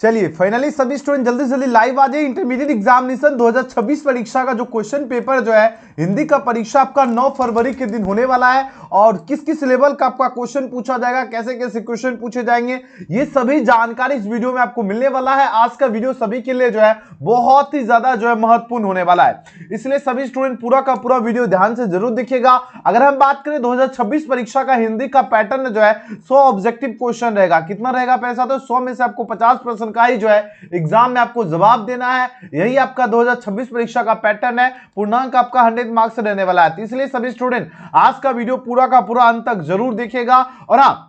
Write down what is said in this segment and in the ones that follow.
चलिए फाइनली सभी स्टूडेंट जल्दी से जल्दी लाइव आ जाइए। इंटरमीडिएट एग्जामिनेशन 2026 परीक्षा का जो क्वेश्चन पेपर जो है हिंदी का परीक्षा आपका 9 फरवरी के दिन होने वाला है और किस किस लेवल का आपका क्वेश्चन पूछा जाएगा, कैसे कैसे क्वेश्चन पूछे जाएंगे, ये सभी जानकारी इस वीडियो में आपको मिलने वाला है। आज का वीडियो सभी के लिए जो है बहुत ही ज्यादा जो है महत्वपूर्ण होने वाला है, इसलिए सभी स्टूडेंट पूरा का पूरा वीडियो ध्यान से जरूर देखिएगा। अगर हम बात करें 2026 परीक्षा का हिंदी का पैटर्न जो है 100 ऑब्जेक्टिव क्वेश्चन रहेगा। कितना रहेगा पैसा? तो 100 में से आपको 50% का ही जो है एग्जाम में आपको जवाब देना है। यही आपका 2026 परीक्षा का पैटर्न है। पूर्णांक आपका 100 मार्क्स रहने वाला है, इसलिए सभी स्टूडेंट आज का वीडियो पूरा का पूरा अंत तक जरूर देखिएगा और हाँ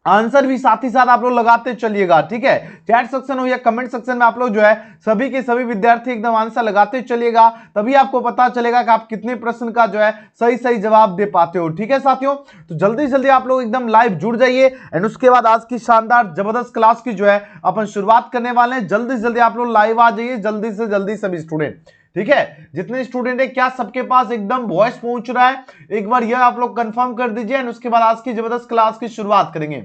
आंसर भी साथ ही साथ आप लोग लगाते चलिएगा। ठीक है, चैट सेक्शन हो या कमेंट सेक्शन में आप लोग जो है सभी के सभी विद्यार्थी एकदम आंसर लगाते चलिएगा, तभी आपको पता चलेगा कि आप कितने प्रश्न का जो है सही सही जवाब दे पाते हो। ठीक है साथियों, तो जल्दी जल्दी आप लोग एकदम लाइव जुड़ जाइए एंड उसके बाद आज की शानदार जबरदस्त क्लास की जो है अपन शुरुआत करने वाले हैं। जल्दी से जल्दी आप लोग लाइव आ जाइए, जल्दी से जल्दी सभी स्टूडेंट। ठीक है, जितने स्टूडेंट है क्या सबके पास एकदम वॉइस पहुंच रहा है? एक बार यह आप लोग कंफर्म कर दीजिए एंड उसके बाद आज की जबरदस्त क्लास की शुरुआत करेंगे।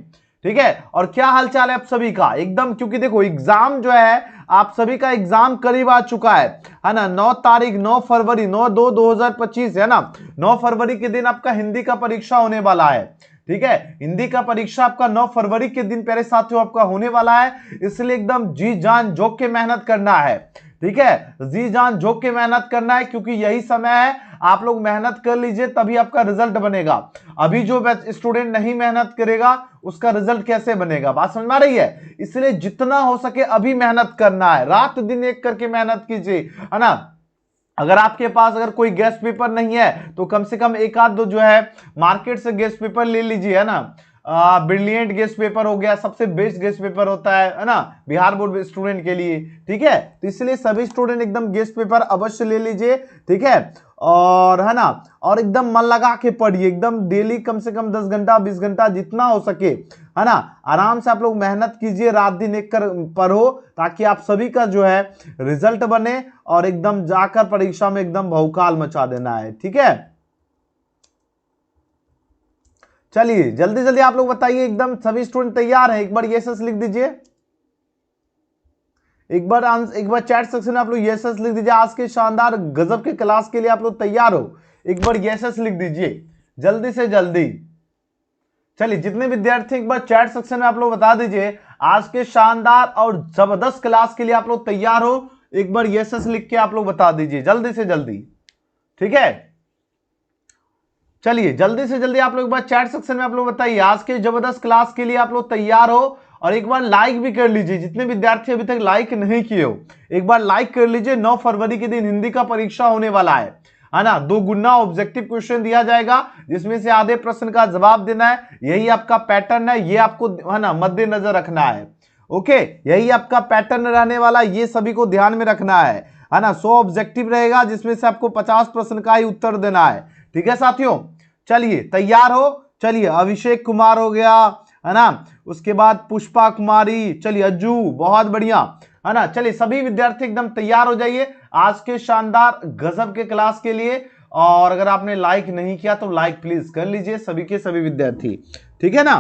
ठीक है, और क्या हालचाल है आप सभी का एकदम, क्योंकि देखो एग्जाम जो है आप सभी का एग्जाम करीब आ चुका है ना। 9 तारीख 9 फरवरी 9/2/2025 है ना। 9 फरवरी के दिन आपका हिंदी का परीक्षा होने वाला है। ठीक है, हिंदी का परीक्षा आपका 9 फरवरी के दिन प्यारे साथियों आपका होने वाला है, इसलिए एकदम जी जान झोंक के मेहनत करना है। ठीक है, जी जान झोंक के मेहनत करना है, क्योंकि यही समय है। आप लोग मेहनत कर लीजिए तभी आपका रिजल्ट बनेगा। अभी जो स्टूडेंट नहीं मेहनत करेगा उसका रिजल्ट कैसे बनेगा? बात समझ में आ रही है? इसलिए जितना हो सके अभी मेहनत करना है, रात दिन एक करके मेहनत कीजिए, है ना। अगर आपके पास अगर कोई गेस्ट पेपर नहीं है तो कम से कम एक आध दो जो है मार्केट से गेस्ट पेपर ले लीजिए, है ना। ब्रिलियंट गेस्ट पेपर हो गया, सबसे बेस्ट गेस्ट पेपर होता है ना बिहार बोर्ड स्टूडेंट के लिए। ठीक है, तो इसलिए सभी स्टूडेंट एकदम गेस्ट पेपर अवश्य ले लीजिए। ठीक है, और है ना, और एकदम मन लगा के पढ़िए, एकदम डेली कम से कम 10 घंटा 20 घंटा जितना हो सके, है ना। आराम से आप लोग मेहनत कीजिए, रात दिन एक कर पढ़ो, ताकि आप सभी का जो है रिजल्ट बने और एकदम जाकर परीक्षा में एकदम भौकाल मचा देना है। ठीक है, चलिए जल्दी जल्दी आप लोग बताइए, एकदम सभी स्टूडेंट तैयार हैं? एक बार यस लिख दीजिए, एक बार चैट सेक्शन में आप लोग यस लिख दीजिए। आज के शानदार गजब के क्लास के लिए आप लोग तैयार हो? एक बार यस लिख दीजिए जल्दी से जल्दी। चलिए जितने विद्यार्थी एक बार चैट सेक्शन में आप लोग बता दीजिए, आज के शानदार और जबरदस्त क्लास के लिए आप लोग तैयार हो? एक बार यस लिख के आप लोग बता दीजिए जल्दी से जल्दी। ठीक है, चलिए जल्दी से जल्दी आप लोग एक बार चैट सेक्शन में आप लोग बताइए, आज के जबरदस्त क्लास के लिए आप लोग तैयार हो? और एक बार लाइक भी कर लीजिए, जितने विद्यार्थी अभी तक लाइक नहीं किए हो एक बार लाइक कर लीजिए। 9 फरवरी के दिन हिंदी का परीक्षा होने वाला है ना। 2 गुना ऑब्जेक्टिव क्वेश्चन दिया जाएगा, जिसमें से आधे प्रश्न का जवाब देना है। यही आपका पैटर्न है, ये आपको है ना मद्देनजर रखना है। ओके, यही आपका पैटर्न रहने वाला, ये सभी को ध्यान में रखना है ना। 100 ऑब्जेक्टिव रहेगा, जिसमें से आपको 50 प्रश्न का ही उत्तर देना है। ठीक है साथियों, चलिए तैयार हो? चलिए अभिषेक कुमार हो गया, है ना, उसके बाद पुष्पा कुमारी, चलिए अज्जू, बहुत बढ़िया, है ना। चलिए सभी विद्यार्थी एकदम तैयार हो जाइए आज के शानदार गजब के क्लास के लिए। और अगर आपने लाइक नहीं किया तो लाइक प्लीज कर लीजिए सभी के सभी विद्यार्थी। ठीक है ना,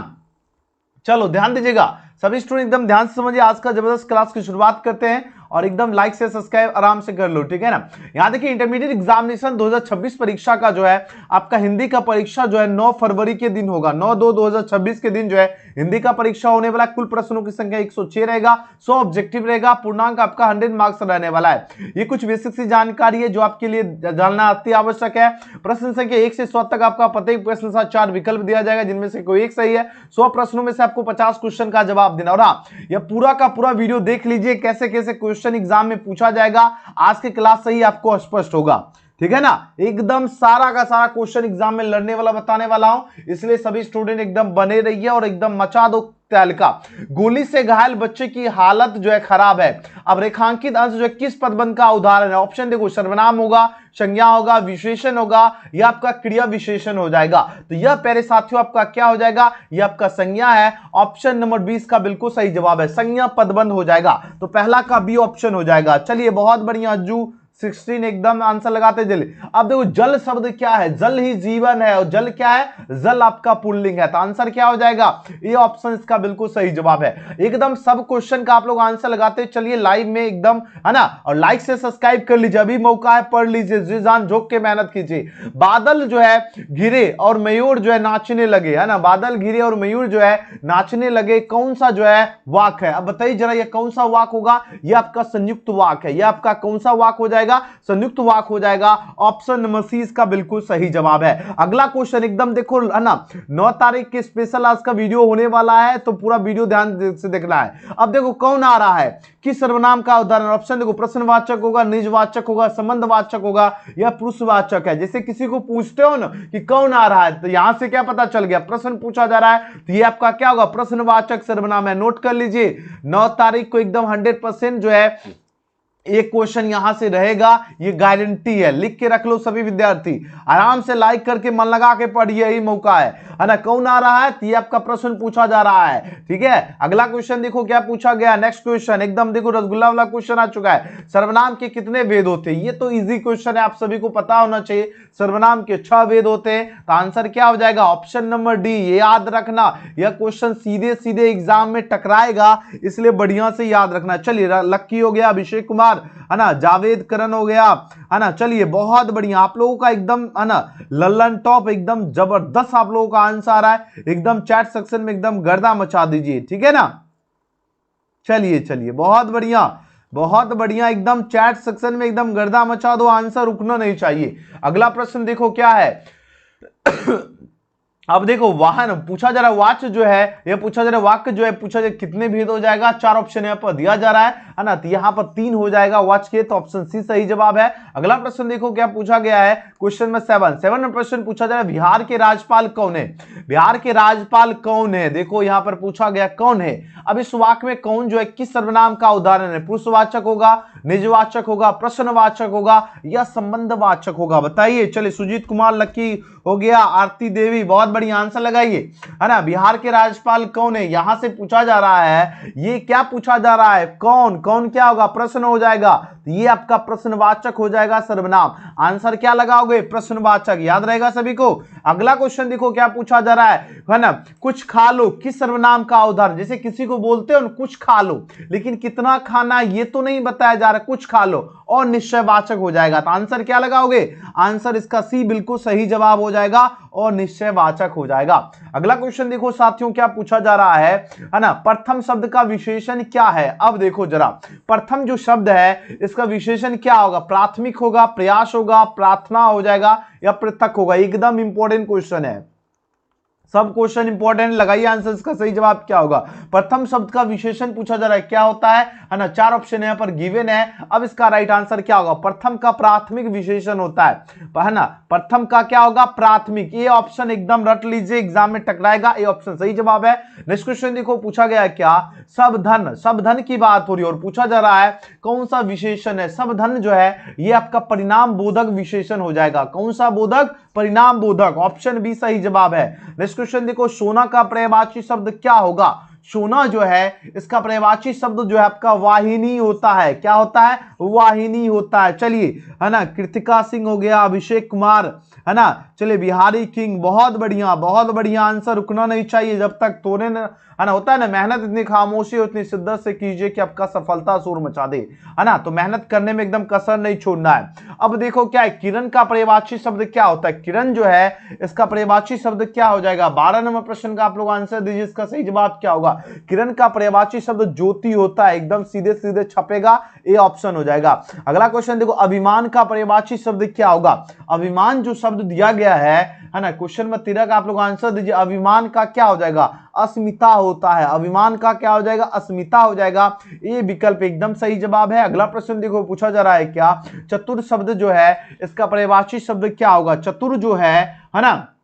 चलो ध्यान दीजिएगा सभी स्टूडेंट, एकदम ध्यान से समझिए। आज का जबरदस्त क्लास की शुरुआत करते हैं और एकदम लाइक से सब्सक्राइब आराम से कर लो। ठीक है ना, यहां देखिए इंटरमीडिएट एग्जामिनेशन 2026 परीक्षा का जो है आपका हिंदी का परीक्षा जो है 9 फरवरी के दिन होगा। 9/2/2026 के दिन जो है हिंदी का परीक्षा होने वाला है। कुल प्रश्नों की संख्या 106 रहेगा, 100 ऑब्जेक्टिव रहेगा, पूर्णांक आपका 100 मार्क्स रहने वाला है। ये कुछ बेसिक सी जानकारी है जो आपके लिए जानना अति आवश्यक है। प्रश्न संख्या 1 से 100 तक आपका प्रत्येक प्रश्न का 4 विकल्प दिया जाएगा, जिनमें से कोई एक सही है। 100 प्रश्नों में से आपको 50 क्वेश्चन का जवाब देना। और हाँ, यह पूरा का पूरा वीडियो देख लीजिए, कैसे कैसे क्वेश्चन एग्जाम में पूछा जाएगा। आज की क्लास से ही आपको स्पष्ट होगा। ठीक है ना, एकदम सारा का सारा क्वेश्चन एग्जाम में लड़ने वाला बताने वाला हूं, इसलिए सभी स्टूडेंट एकदम बने रहिए और एकदम मचा दो तहलका। गोली से घायल बच्चे की हालत जो है खराब है। अब रेखांकित अंश जो है किस पदबंध का उदाहरण है? ऑप्शन देखो, सर्वनाम होगा, संज्ञा होगा, विशेषण होगा, या आपका क्रिया विशेषण हो जाएगा। तो यह प्यारे साथियों आपका क्या हो जाएगा? यह आपका संज्ञा है। ऑप्शन नंबर 20 का बिल्कुल सही जवाब है, संज्ञा पदबंध हो जाएगा। तो पहला का बी ऑप्शन हो जाएगा। चलिए बहुत बढ़िया अज्जू, 16 एकदम आंसर लगाते जल्दी। अब देखो जल शब्द क्या है, जल ही जीवन है, और जल क्या है, जल आपका पुल्लिंग है, तो आंसर क्या हो जाएगा, ये ऑप्शन इसका बिल्कुल सही जवाब है। एकदम सब क्वेश्चन का आप लोग आंसर लगाते चलिए लाइव में एकदम, है ना, और लाइक से सब्सक्राइब कर लीजिए, अभी मौका है, पढ़ लीजिए, जी जान झोंक के मेहनत कीजिए। बादल जो है घिरे और मयूर जो है नाचने लगे, है ना, बादल घिरे और मयूर जो है नाचने लगे, कौन सा जो है वाक है, अब बताइए जरा ये कौन सा वाक होगा, ये आपका संयुक्त वाक है, ये आपका कौन सा वाक हो जाएगा, संयुक्त वाक हो जाएगा, ऑप्शन नंबर सी इसका बिल्कुल सही जवाब है। अगला क्वेश्चन एकदम देखो, है ना, 9 तारीख के स्पेशल आज का वीडियो होने वाला है, तो पूरा वीडियो ध्यान से देखना है। अब देखो कौन आ रहा है, किस सर्वनाम का उदाहरण, ऑप्शन देखो, प्रश्नवाचक होगा, निजवाचक होगा, संबंधवाचक होगा, या पुरुषवाचक है। जैसे किसी को पूछते हो ना कि कौन आ रहा है, तो यहां से क्या पता चल गया, प्रश्न पूछा जा रहा है, तो ये आपका क्या होगा, प्रश्नवाचक सर्वनाम है। नोट कर लीजिए 9 तारीख को एकदम 100% जो है एक क्वेश्चन यहां से रहेगा, ये गारंटी है, लिख के रख लो सभी विद्यार्थी, आराम से लाइक करके मन लगा के पढ़िए, यही मौका है ना। कौन आ रहा है, तो ये आपका प्रश्न पूछा जा रहा है, ठीक है। अगला क्वेश्चन देखो क्या पूछा गया, नेक्स्ट क्वेश्चन एकदम देखो रसगुल्ला वाला क्वेश्चन आ चुका है, सर्वनाम के कितने वेद होते हैं, ये तो इजी क्वेश्चन है, आप सभी को पता होना चाहिए, सर्वनाम के 6 वेद होते हैं, तो आंसर क्या हो जाएगा, ऑप्शन नंबर डी। ये याद रखना, यह क्वेश्चन सीधे सीधे एग्जाम में टकराएगा, इसलिए बढ़िया से याद रखना। चलिए लक्की हो गया, अभिषेक कुमार, है ना, जावेद करण हो गया, है ना, चलिए बहुत बढ़िया, आप लोगों का एकदम, है ना, लल्लन टॉप, एकदम जबरदस्त आप लोगों का आंसर आ रहा है, एकदम चैट सेक्शन में एकदम गर्दा मचा दीजिए, ठीक है ना। चलिए चलिए बहुत बढ़िया, बहुत बढ़िया, एकदम चैट सेक्शन में एकदम गर्दा मचा दो, आंसर रुकना नहीं चाहिए। अगला प्रश्न देखो क्या है अब देखो वाहन पूछा जा रहा है, वाच जो है ये पूछा जा रहा है, वाक्य जो है पूछा जा रहा है, कितने भेद हो जाएगा, 4 ऑप्शन यहाँ पर दिया जा रहा है ना, तो यहाँ पर 3 हो जाएगा वाच के, तो ऑप्शन सी सही जवाब है। अगला प्रश्न देखो क्या पूछा गया है, क्वेश्चन नंबर 7 में प्रश्न पूछा जा रहा है, बिहार के राज्यपाल कौन है, बिहार के राज्यपाल कौन है, देखो यहाँ पर पूछा गया कौन है। अब इस वाक्य में कौन जो है किस सर्वनाम का उदाहरण है, पुरुषवाचक होगा, निजवाचक होगा, प्रश्नवाचक होगा, या संबंधवाचक होगा, बताइए। चलिए सुजीत कुमार लक्की हो गया, आरती देवी, बहुत बढ़िया आंसर लगाइए, है ना। बिहार के राज्यपाल कौन है, यहां से पूछा जा रहा है, ये क्या पूछा जा रहा है, कौन, कौन क्या होगा, प्रश्न हो जाएगा, तो ये आपका प्रश्नवाचक हो जाएगा सर्वनाम, आंसर क्या लगाओगे, प्रश्नवाचक, याद रहेगा सभी को। अगला क्वेश्चन देखो क्या पूछा जा रहा है ना, कुछ खा लो किस सर्वनाम का उदाहरण, जैसे किसी को बोलते हो कुछ खा लो, लेकिन कितना खाना ये तो नहीं बताया जा रहा, कुछ खा लो, और निश्चयवाचक हो जाएगा, तो आंसर क्या लगाओगे, आंसर इसका सी बिल्कुल सही जवाब हो जाएगा, और निश्चयवाचक हो जाएगा। अगला क्वेश्चन देखो साथियों क्या पूछा जा रहा है ना, प्रथम शब्द का विशेषण क्या है। अब देखो जरा, प्रथम जो शब्द है इसका विशेषण क्या होगा, प्राथमिक होगा, प्रयास होगा, प्रार्थना हो जाएगा, या पृथक होगा, एकदम इंपॉर्टेंट क्वेश्चन है, सब क्वेश्चन इंपॉर्टेंट, लगाइए आंसर, इसका सही जवाब क्या होगा। प्रथम शब्द का विशेषण पूछा जा रहा है, क्या होता है ना, 4 ऑप्शन यहाँ पर गिवन है। अब इसका राइट आंसर क्या होगा, प्रथम का प्राथमिक विशेषण होता है ना, प्रथम का क्या होगा, प्राथमिक, ये ऑप्शन एकदम रट लीजिए, एग्जाम में टकराएगा, ये ऑप्शन सही जवाब है। नेक्स्ट क्वेश्चन देखो पूछा गया है क्या, सबधन, सबधन की बात हो रही है, और पूछा जा रहा है कौन सा विशेषण है, सबधन जो है ये आपका परिणाम बोधक विशेषण हो जाएगा, कौन सा बोधक, परिणाम बोधक, ऑप्शन बी सही जवाब है। नेक्स्ट क्वेश्चन देखो, सोना का पर्यायवाची शब्द क्या होगा, सोना जो है इसका पर्यायवाची शब्द जो है आपका वाहिनी होता है, क्या होता है, वाहिनी होता है। चलिए, है ना, कृतिका सिंह हो गया, अभिषेक कुमार, है ना, चलिए बिहारी किंग, बहुत बढ़िया आंसर, रुकना नहीं चाहिए जब तक तोड़े, है ना, होता है ना, मेहनत इतनी खामोशी उतनी शिद्दत से कीजिए कि आपका सफलता शोर मचा दे, है ना, तो मेहनत करने में एकदम कसर नहीं छोड़ना है। अब देखो क्या है, किरण का पर्यायवाची शब्द क्या होता है, किरण जो है इसका पर्यायवाची शब्द क्या हो जाएगा, 12 नंबर प्रश्न का आप लोग आंसर दीजिए, इसका सही जवाब क्या होगा। किरण का पर्यायवाची शब्द ज्योति होता है, एकदम सीधे सीधे छपेगा, ये ऑप्शन हो जाएगा। अगला क्वेश्चन देखो, अभिमान का पर्यायवाची शब्द क्या होगा, अभिमान जो शब्द दिया गया है ना, क्वेश्चन नंबर 13 का आप लोग आंसर दीजिए, अभिमान का क्या हो जाएगा, अस्मिता होता है, अभिमान का क्या हो जाएगा, अस्मिता हो जाएगा, ये विकल्प एकदम सही जवाब है। अगला प्रश्न देखो पूछा जा रहा है क्या, चतुर शब्द जो है इसका पर्यायवाची शब्द क्या होगा, चतुर जो है ना,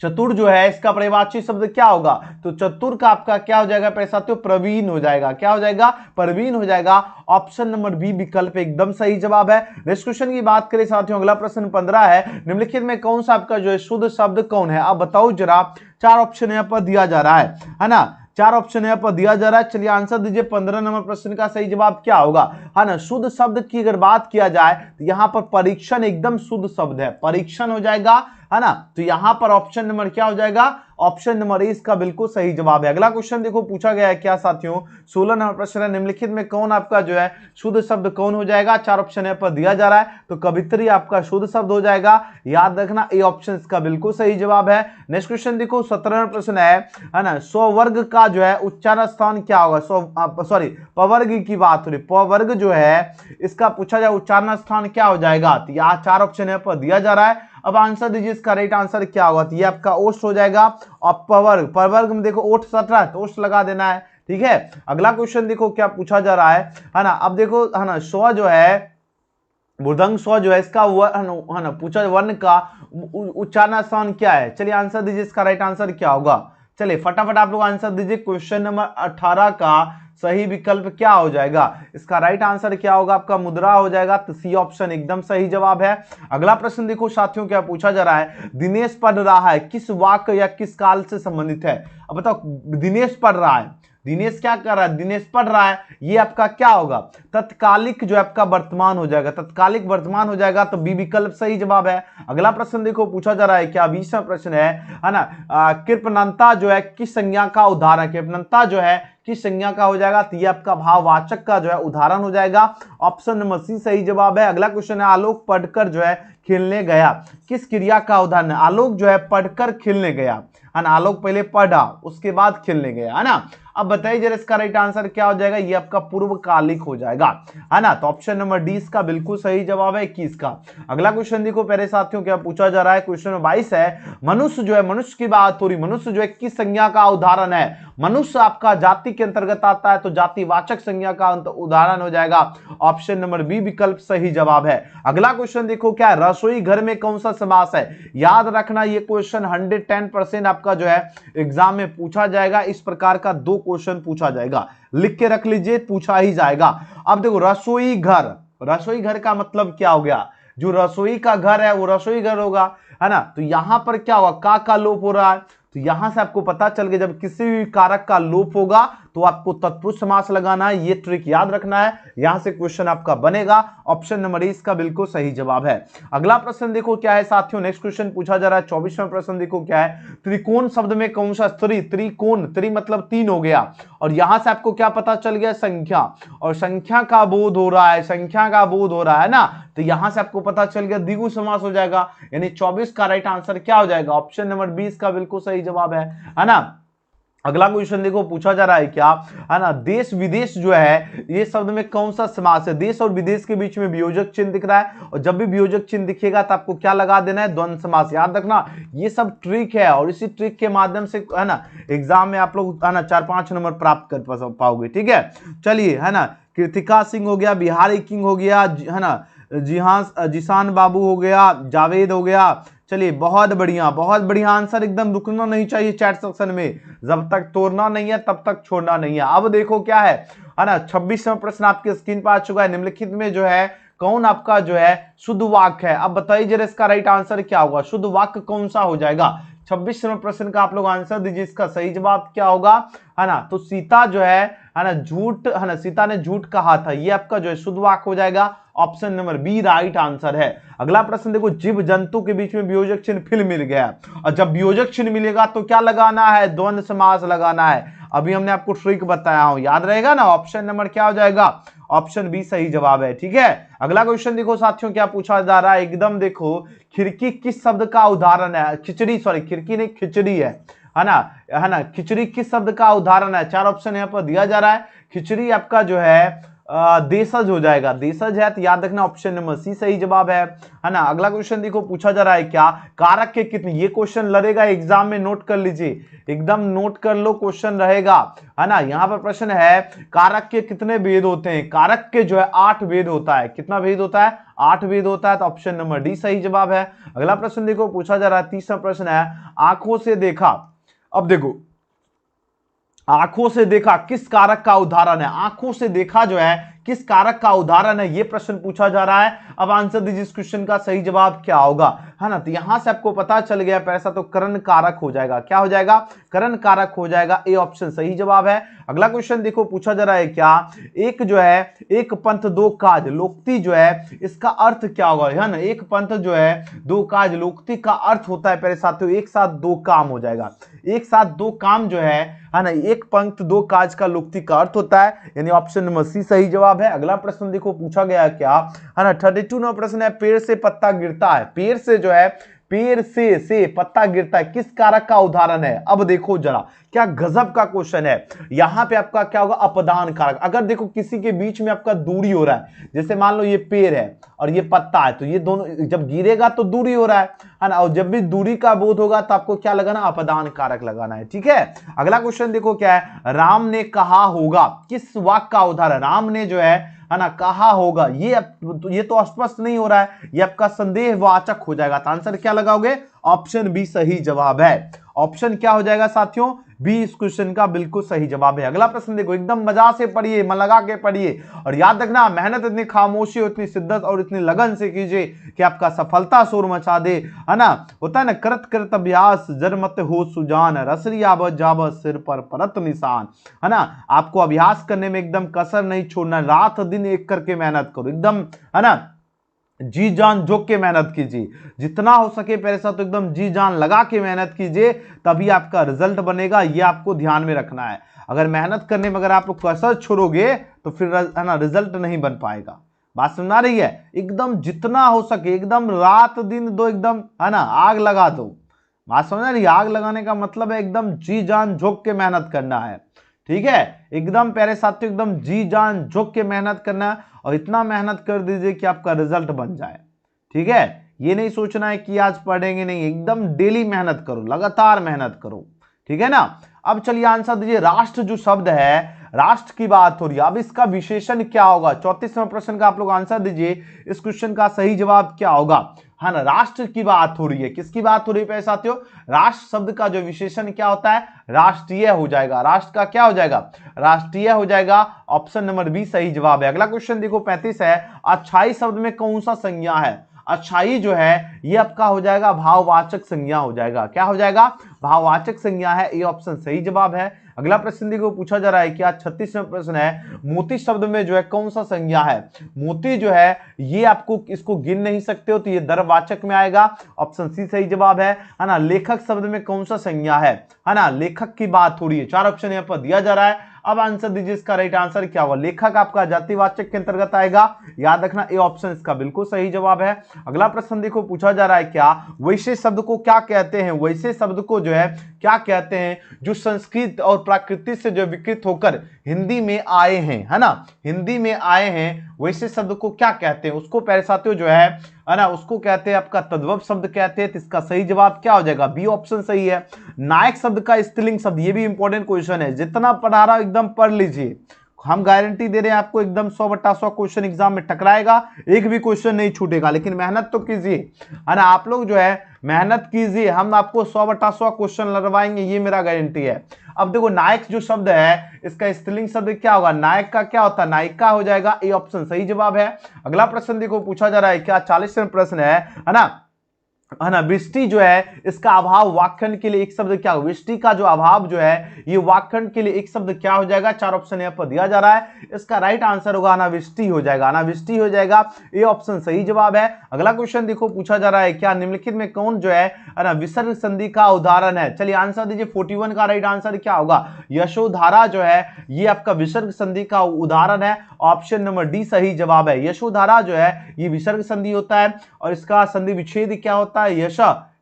चतुर जो है इसका पर्यायवाची शब्द क्या होगा, तो चतुर का आपका क्या हो जाएगा प्यारे साथियों, प्रवीण हो जाएगा, क्या हो जाएगा, प्रवीण हो जाएगा, ऑप्शन नंबर बी विकल्प एकदम सही जवाब है। नेक्स्ट क्वेश्चन की बात करें साथियों, अगला प्रश्न 15 है, निम्नलिखित में कौन सा आपका जो है शुद्ध शब्द कौन है, अब बताओ जरा, 4 ऑप्शन यहाँ पर दिया जा रहा है ना, चार ऑप्शन यहाँ पर दिया जा रहा है। चलिए आंसर दीजिए 15 नंबर प्रश्न का सही जवाब क्या होगा, है ना। शुद्ध शब्द की अगर बात किया जाए तो यहाँ पर परीक्षण एकदम शुद्ध शब्द है, परीक्षण हो जाएगा, है ना। तो यहाँ पर ऑप्शन नंबर क्या हो जाएगा, ऑप्शन नंबर ए इसका बिल्कुल सही जवाब है। अगला क्वेश्चन देखो पूछा गया है क्या साथियों, 16 नंबर प्रश्न है, निम्नलिखित में कौन आपका जो है शुद्ध शब्द कौन हो जाएगा। चार ऑप्शन यहाँ पर दिया जा रहा है, तो कवित्री आपका शुद्ध शब्द हो जाएगा, याद रखना ए ऑप्शन इसका बिल्कुल सही जवाब है। नेक्स्ट क्वेश्चन देखो 17 नंबर प्रश्न है ना, स्ववर्ग का जो है उच्चारण स्थान क्या होगा। सॉरी पवर्ग की बात हो रही, पवर्ग जो है इसका पूछा जाए उच्चारण स्थान क्या हो जाएगा। तो यहाँ चार ऑप्शन यहाँ पर दिया जा रहा है, अब आंसर दीजिए इसका राइट आंसर क्या होगा। तो ये आपका ओष्ठ हो जाएगा, और पवर्ग, पवर्ग में देखो ओष्ठ सट रहा है तो ओष्ठ लगा देना है, ठीक है। अगला क्वेश्चन देखो क्या पूछा जा रहा है ना। अब देखो है ना, स्व जो है मृदंग स्व जो है इसका है ना पूछा वर्ण का उच्चारण स्थान क्या है। चलिए आंसर दीजिए इसका राइट आंसर क्या होगा। चलिए फटाफट आप लोग आंसर दीजिए, क्वेश्चन नंबर 18 का सही विकल्प क्या हो जाएगा। इसका राइट आंसर क्या होगा आपका मुद्रा हो जाएगा, तो सी ऑप्शन एकदम सही जवाब है। अगला प्रश्न देखो साथियों क्या पूछा जा रहा है, दिनेश पढ़ रहा है किस वाक्य या किस काल से संबंधित है। अब बताओ दिनेश पढ़ रहा है, दिनेश क्या कर रहा है, दिनेश पढ़ रहा है, ये आपका क्या होगा, तत्कालिक जो आपका वर्तमान हो जाएगा, तत्कालिक वर्तमान हो जाएगा, तो बी विकल्प सही जवाब है। अगला प्रश्न देखो पूछा जा रहा है क्या, 20वां प्रश्न है ना, कृपणता जो है किस संज्ञा का उदाहरण, कृपणता जो है किस संज्ञा का हो जाएगा। तो ये आपका भाववाचक का जो है उदाहरण हो जाएगा, ऑप्शन नंबर सी सही जवाब है। अगला क्वेश्चन है, आलोक पढ़कर जो है खेलने गया, किस क्रिया का उदाहरण है। आलोक जो है पढ़कर खेलने गया, है ना, आलोक पहले पढ़ा उसके बाद खेलने गया, है ना। अब बताइए जरा इसका राइट आंसर क्या हो जाएगा, ये आपका पूर्वकालिक हो जाएगा, है ना। तो ऑप्शन नंबर डी इसका बिल्कुल सही जवाब है 21 का। अगला क्वेश्चन देखो प्यारे साथियों क्या पूछा जा रहा है, क्वेश्चन नंबर 22 है, मनुष्य जो है, मनुष्य की बात हो रही, मनुष्य जो है किस संज्ञा का उदाहरण है। मनुष्य आपका जाति के अंतर्गत आता है, तो जातिवाचक संज्ञा का उदाहरण हो जाएगा, ऑप्शन नंबर बी विकल्प सही जवाब है। अगला क्वेश्चन देखो क्या है, रसोई घर में कौन सा समास है। याद रखना ये क्वेश्चन 110% आपका जो है एग्जाम में पूछा जाएगा, इस प्रकार का दो क्वेश्चन पूछा जाएगा, लिख के रख लीजिए, पूछा ही जाएगा। अब देखो रसोई घर, रसोई घर का मतलब क्या हो गया, जो रसोई का घर है वो रसोई घर होगा, है ना। तो यहां पर क्या होगा, का लोप हो रहा है, तो यहां से आपको पता चल गया जब किसी भी कारक का लोप होगा तो आपको तत्पुरुष समास लगाना है, ये ट्रिक याद रखना है, यहां से क्वेश्चन आपका बनेगा, ऑप्शन नंबर ए इसका बिल्कुल सही जवाब है। अगला प्रश्न देखो क्या है साथियों, नेक्स्ट क्वेश्चन पूछा जा रहा है 24वां प्रश्न देखो क्या है, त्रिकोण शब्द में कौन सा त्रि, त्रिकोण, त्रि मतलब तीन हो गया, और यहां से आपको क्या पता चल गया, संख्या, और संख्या का बोध हो रहा है, संख्या का बोध हो रहा है ना, तो यहां से आपको पता चल गया द्विगु समास हो जाएगा, यानी 24 का राइट आंसर क्या हो जाएगा, ऑप्शन नंबर 20 का बिल्कुल सही जवाब है ना। अगला क्वेश्चन देखो पूछा जा रहा है क्या, है ना, देश विदेश जो है ये शब्द में कौन सा समास है। देश और विदेश के बीच में वियोजक चिन्ह दिख रहा है, और जब भी वियोजक चिन्ह दिखेगा तो आपको क्या लगा देना है, द्वंद्व समास। याद रखना ये सब ट्रिक है, और इसी ट्रिक के माध्यम से है ना एग्जाम में आप लोग है ना 4-5 नंबर प्राप्त कर पाओगे, ठीक है। चलिए है ना, कृतिका सिंह हो गया, बिहारी किंग हो गया, है ना, जिशान बाबू हो गया, जावेद हो गया। चलिए बहुत बढ़िया आंसर, एकदम रुकना नहीं चाहिए चैट सेक्शन में, जब तक तोड़ना नहीं है तब तक छोड़ना नहीं है। अब देखो क्या है ना, 26वां प्रश्न आपके स्क्रीन पर आ चुका है, निम्नलिखित में जो है कौन आपका जो है शुद्ध वाक्य है। अब बताइए जरा इसका राइट आंसर क्या होगा, शुद्ध वाक्य कौन सा हो जाएगा। 26वें प्रश्न का आप लोग आंसर दीजिए, इसका सही जवाब क्या होगा, है ना। तो सीता जो है ना झूठ, है ना, सीता ने झूठ कहा था, ये आपका जो है शुद्ध वाक्य हो जाएगा, option number B right answer है। अगला प्रश्न देखो, जीव जंतु के बीच में वियोजक चिन्ह फिर मिल गया, और जब वियोजक चिन्ह मिलेगा तो क्या लगाना है, द्वंद्व समास लगाना है। अभी हमने आपको ट्रिक बताया हूं, याद रहेगा ना, ऑप्शन नंबर क्या हो जाएगा, ऑप्शन बी सही जवाब है, ठीक है। अगला क्वेश्चन देखो साथियों क्या पूछा जा रहा है, एकदम देखो, खिड़की किस शब्द का उदाहरण है, खिचड़ी, सॉरी खिड़की नहीं खिचड़ी है ना, खिचड़ी किस शब्द का उदाहरण है। चार ऑप्शन यहाँ पर दिया जा रहा है, खिचड़ी आपका जो है देशज हो जाएगा, देशज है, तो याद रखना ऑप्शन नंबर सी सही जवाब है ना। अगला क्वेश्चन देखो पूछा जा रहा है क्या, कारक के कितने, ये क्वेश्चन लड़ेगा एग्जाम में, नोट कर लीजिए, एकदम नोट कर लो, क्वेश्चन रहेगा, है ना। यहाँ पर प्रश्न है, कारक के कितने भेद होते हैं। कारक के जो है 8 भेद होता है, कितना भेद होता है, 8 भेद होता है, तो ऑप्शन नंबर डी सही जवाब है। अगला प्रश्न देखो पूछा जा रहा है 30वां प्रश्न है, आंखों से देखा। अब देखो आंखों से देखा किस कारक का उदाहरण है, आंखों से देखा जो है किस कारक का उदाहरण है, ये प्रश्न पूछा जा रहा है। अब आंसर दीजिए इस क्वेश्चन का सही जवाब क्या होगा, है ना। तो यहां से आपको पता चल गया पैसा, तो करण कारक हो जाएगा। क्या हो जाएगा? करण कारक हो जाएगा। ए ऑप्शन सही जवाब है। अगला क्वेश्चन देखो पूछा जा रहा है क्या, एक जो है एक पंथ दो काज लोकती जो है इसका अर्थ क्या होगा, है ना। एक पंथ जो है दो काज लोकती का अर्थ होता है प्यारे साथियों एक साथ दो काम हो जाएगा। एक साथ दो काम जो है ना, एक पंथ दो काज का लोकती का अर्थ होता है, यानी ऑप्शन नंबर सी सही जवाब है। अगला प्रश्न देखो पूछा गया क्या, है ना 32 नंबर प्रश्न है, पेड़ से पत्ता गिरता है, पेड़ से जो है पेड़ से पत्ता गिरता है, किस कारक का उदाहरण है। अब देखो जरा क्या गजब का क्वेश्चन है। यहां पे आपका क्या होगा, अपदान कारक। अगर देखो किसी के बीच में आपका दूरी हो रहा है, जैसे मान लो ये पेड़ है और ये पत्ता है, तो ये दोनों जब गिरेगा तो दूरी हो रहा है ना। और जब भी दूरी का बोध होगा तो आपको क्या लगाना, अपदान कारक लगाना है। ठीक है। अगला क्वेश्चन देखो क्या है, राम ने कहा होगा, किस वाक्य का उदाहरण। राम ने जो है ना कहा होगा, ये तो स्पष्ट नहीं हो रहा है, ये आपका संदेहवाचक हो जाएगा। तो आंसर क्या लगाओगे, ऑप्शन बी सही जवाब है। ऑप्शन क्या हो जाएगा साथियों, बी इस क्वेश्चन का बिल्कुल सही जवाब है। अगला प्रश्न देखो, एकदम मजा से पढ़िए, मन लगा के पढ़िए और याद रखना मेहनत इतनी खामोशी और इतनी शिद्दत और इतनी लगन से कीजिए कि आपका सफलता शोर मचा दे, है ना। होता है ना, करत करत अभ्यास जरमत हो सुजान, रसरी आवत जावत सिर पर परत निशान, है ना। आपको अभ्यास करने में एकदम कसर नहीं छोड़ना, रात दिन एक करके मेहनत करो एकदम, है ना। जी जान झोंक के मेहनत कीजिए, जितना हो सके मेरे साथ तो एकदम जी जान लगा के मेहनत कीजिए, तभी आपका रिजल्ट बनेगा। ये आपको ध्यान में रखना है। अगर मेहनत करने में अगर आप लोग कसर छोड़ोगे तो फिर है ना रिजल्ट नहीं बन पाएगा। बात सुना रही है, एकदम जितना हो सके एकदम रात दिन दो, एकदम है ना आग लगा दो। बात समझ रही है, आग लगाने का मतलब है एकदम जी जान झोंक के मेहनत करना है। ठीक है, एकदम प्यारे साथियों एकदम जी जान झोंक के मेहनत करना है और इतना मेहनत कर दीजिए कि आपका रिजल्ट बन जाए। ठीक है, ये नहीं सोचना है कि आज पढ़ेंगे नहीं, एकदम डेली मेहनत करो, लगातार मेहनत करो। ठीक है ना। अब चलिए आंसर दीजिए, राष्ट्र जो शब्द है, राष्ट्र की बात हो रही है, अब इसका विशेषण क्या होगा। 34वें प्रश्न का आप लोग आंसर दीजिए, इस क्वेश्चन का सही जवाब क्या होगा। है ना, राष्ट्र की बात हो रही है, किसकी बात हो रही है साथियों, राष्ट्र शब्द का जो विशेषण क्या होता है, राष्ट्रीय हो जाएगा। राष्ट्र का क्या हो जाएगा, राष्ट्रीय हो जाएगा। ऑप्शन नंबर बी सही जवाब है। अगला क्वेश्चन देखो 35 है, अच्छाई शब्द में कौन सा संज्ञा है। अच्छाई जो है ये आपका हो जाएगा भाववाचक संज्ञा हो जाएगा। क्या हो जाएगा, भाववाचक संज्ञा है। ये ऑप्शन सही जवाब है। अगला प्रश्न देखो पूछा जा रहा है क्या, 36वां प्रश्न है, मोती शब्द में जो है कौन सा संज्ञा है। मोती जो है ये आपको इसको गिन नहीं सकते हो, तो ये द्रवाचक में आएगा। ऑप्शन सी सही जवाब है ना। लेखक शब्द में कौन सा संज्ञा है ना, लेखक की बात हो रही है। 4 ऑप्शन यहाँ पर दिया जा रहा है। अब आंसर दीजिए, इसका राइट आंसर क्या होगा। लेखक आपका जातिवाचक के अंतर्गत आएगा, याद रखना। ए ऑप्शन इसका बिल्कुल सही जवाब है। अगला प्रश्न देखो पूछा जा रहा है क्या, वैसे शब्द को क्या कहते हैं। वैसे शब्द को जो है क्या कहते हैं, जो संस्कृत और प्राकृतिक से जो विकृत होकर हिंदी में आए हैं, है ना, हिंदी में आए हैं, वैसे शब्द को क्या कहते हैं। उसको प्यारे साथियों जो है ना, उसको कहते हैं आपका तद्भव शब्द कहते हैं। तो इसका सही जवाब क्या हो जाएगा, बी ऑप्शन सही है। नायक शब्द का स्त्रीलिंग शब्द, ये भी इंपॉर्टेंट क्वेश्चन है, जितना पढ़ा रहा हूं एकदम पढ़ लीजिए। हम गारंटी दे रहे हैं आपको, एकदम 100/100 क्वेश्चन एग्जाम में टकराएगा, एक भी क्वेश्चन नहीं छूटेगा। लेकिन मेहनत तो कीजिए, है ना, आप लोग जो है मेहनत कीजिए, हम आपको 100/100 क्वेश्चन लड़वाएंगे, ये मेरा गारंटी है। अब देखो नायक जो शब्द है, इसका स्त्रीलिंग शब्द क्या होगा, नायक का क्या होता है, नायिका हो जाएगा। ए ऑप्शन सही जवाब है। अगला प्रश्न देखो पूछा जा रहा है क्या, 40वां प्रश्न है ना, वृष्टि जो है इसका अभाव वाक्यखंड के लिए एक शब्द क्या होगा। वृष्टि का जो अभाव जो है ये वाक्यखंड के लिए एक शब्द क्या हो जाएगा। 4 ऑप्शन यहाँ पर दिया जा रहा है, इसका राइट आंसर होगा अनावृष्टि हो जाएगा। अनावृष्टि हो जाएगा, ये ऑप्शन सही जवाब है। अगला क्वेश्चन देखो पूछा जा रहा है क्या, निम्नलिखित में कौन जो है ना विसर्ग संधि का उदाहरण है। चलिए आंसर दीजिए, 41 का राइट आंसर क्या होगा, यशोधारा जो है ये आपका विसर्ग संधि का उदाहरण है। ऑप्शन नंबर डी सही जवाब है। यशोधारा जो है ये विसर्ग संधि होता है और इसका संधि विच्छेद क्या होता है,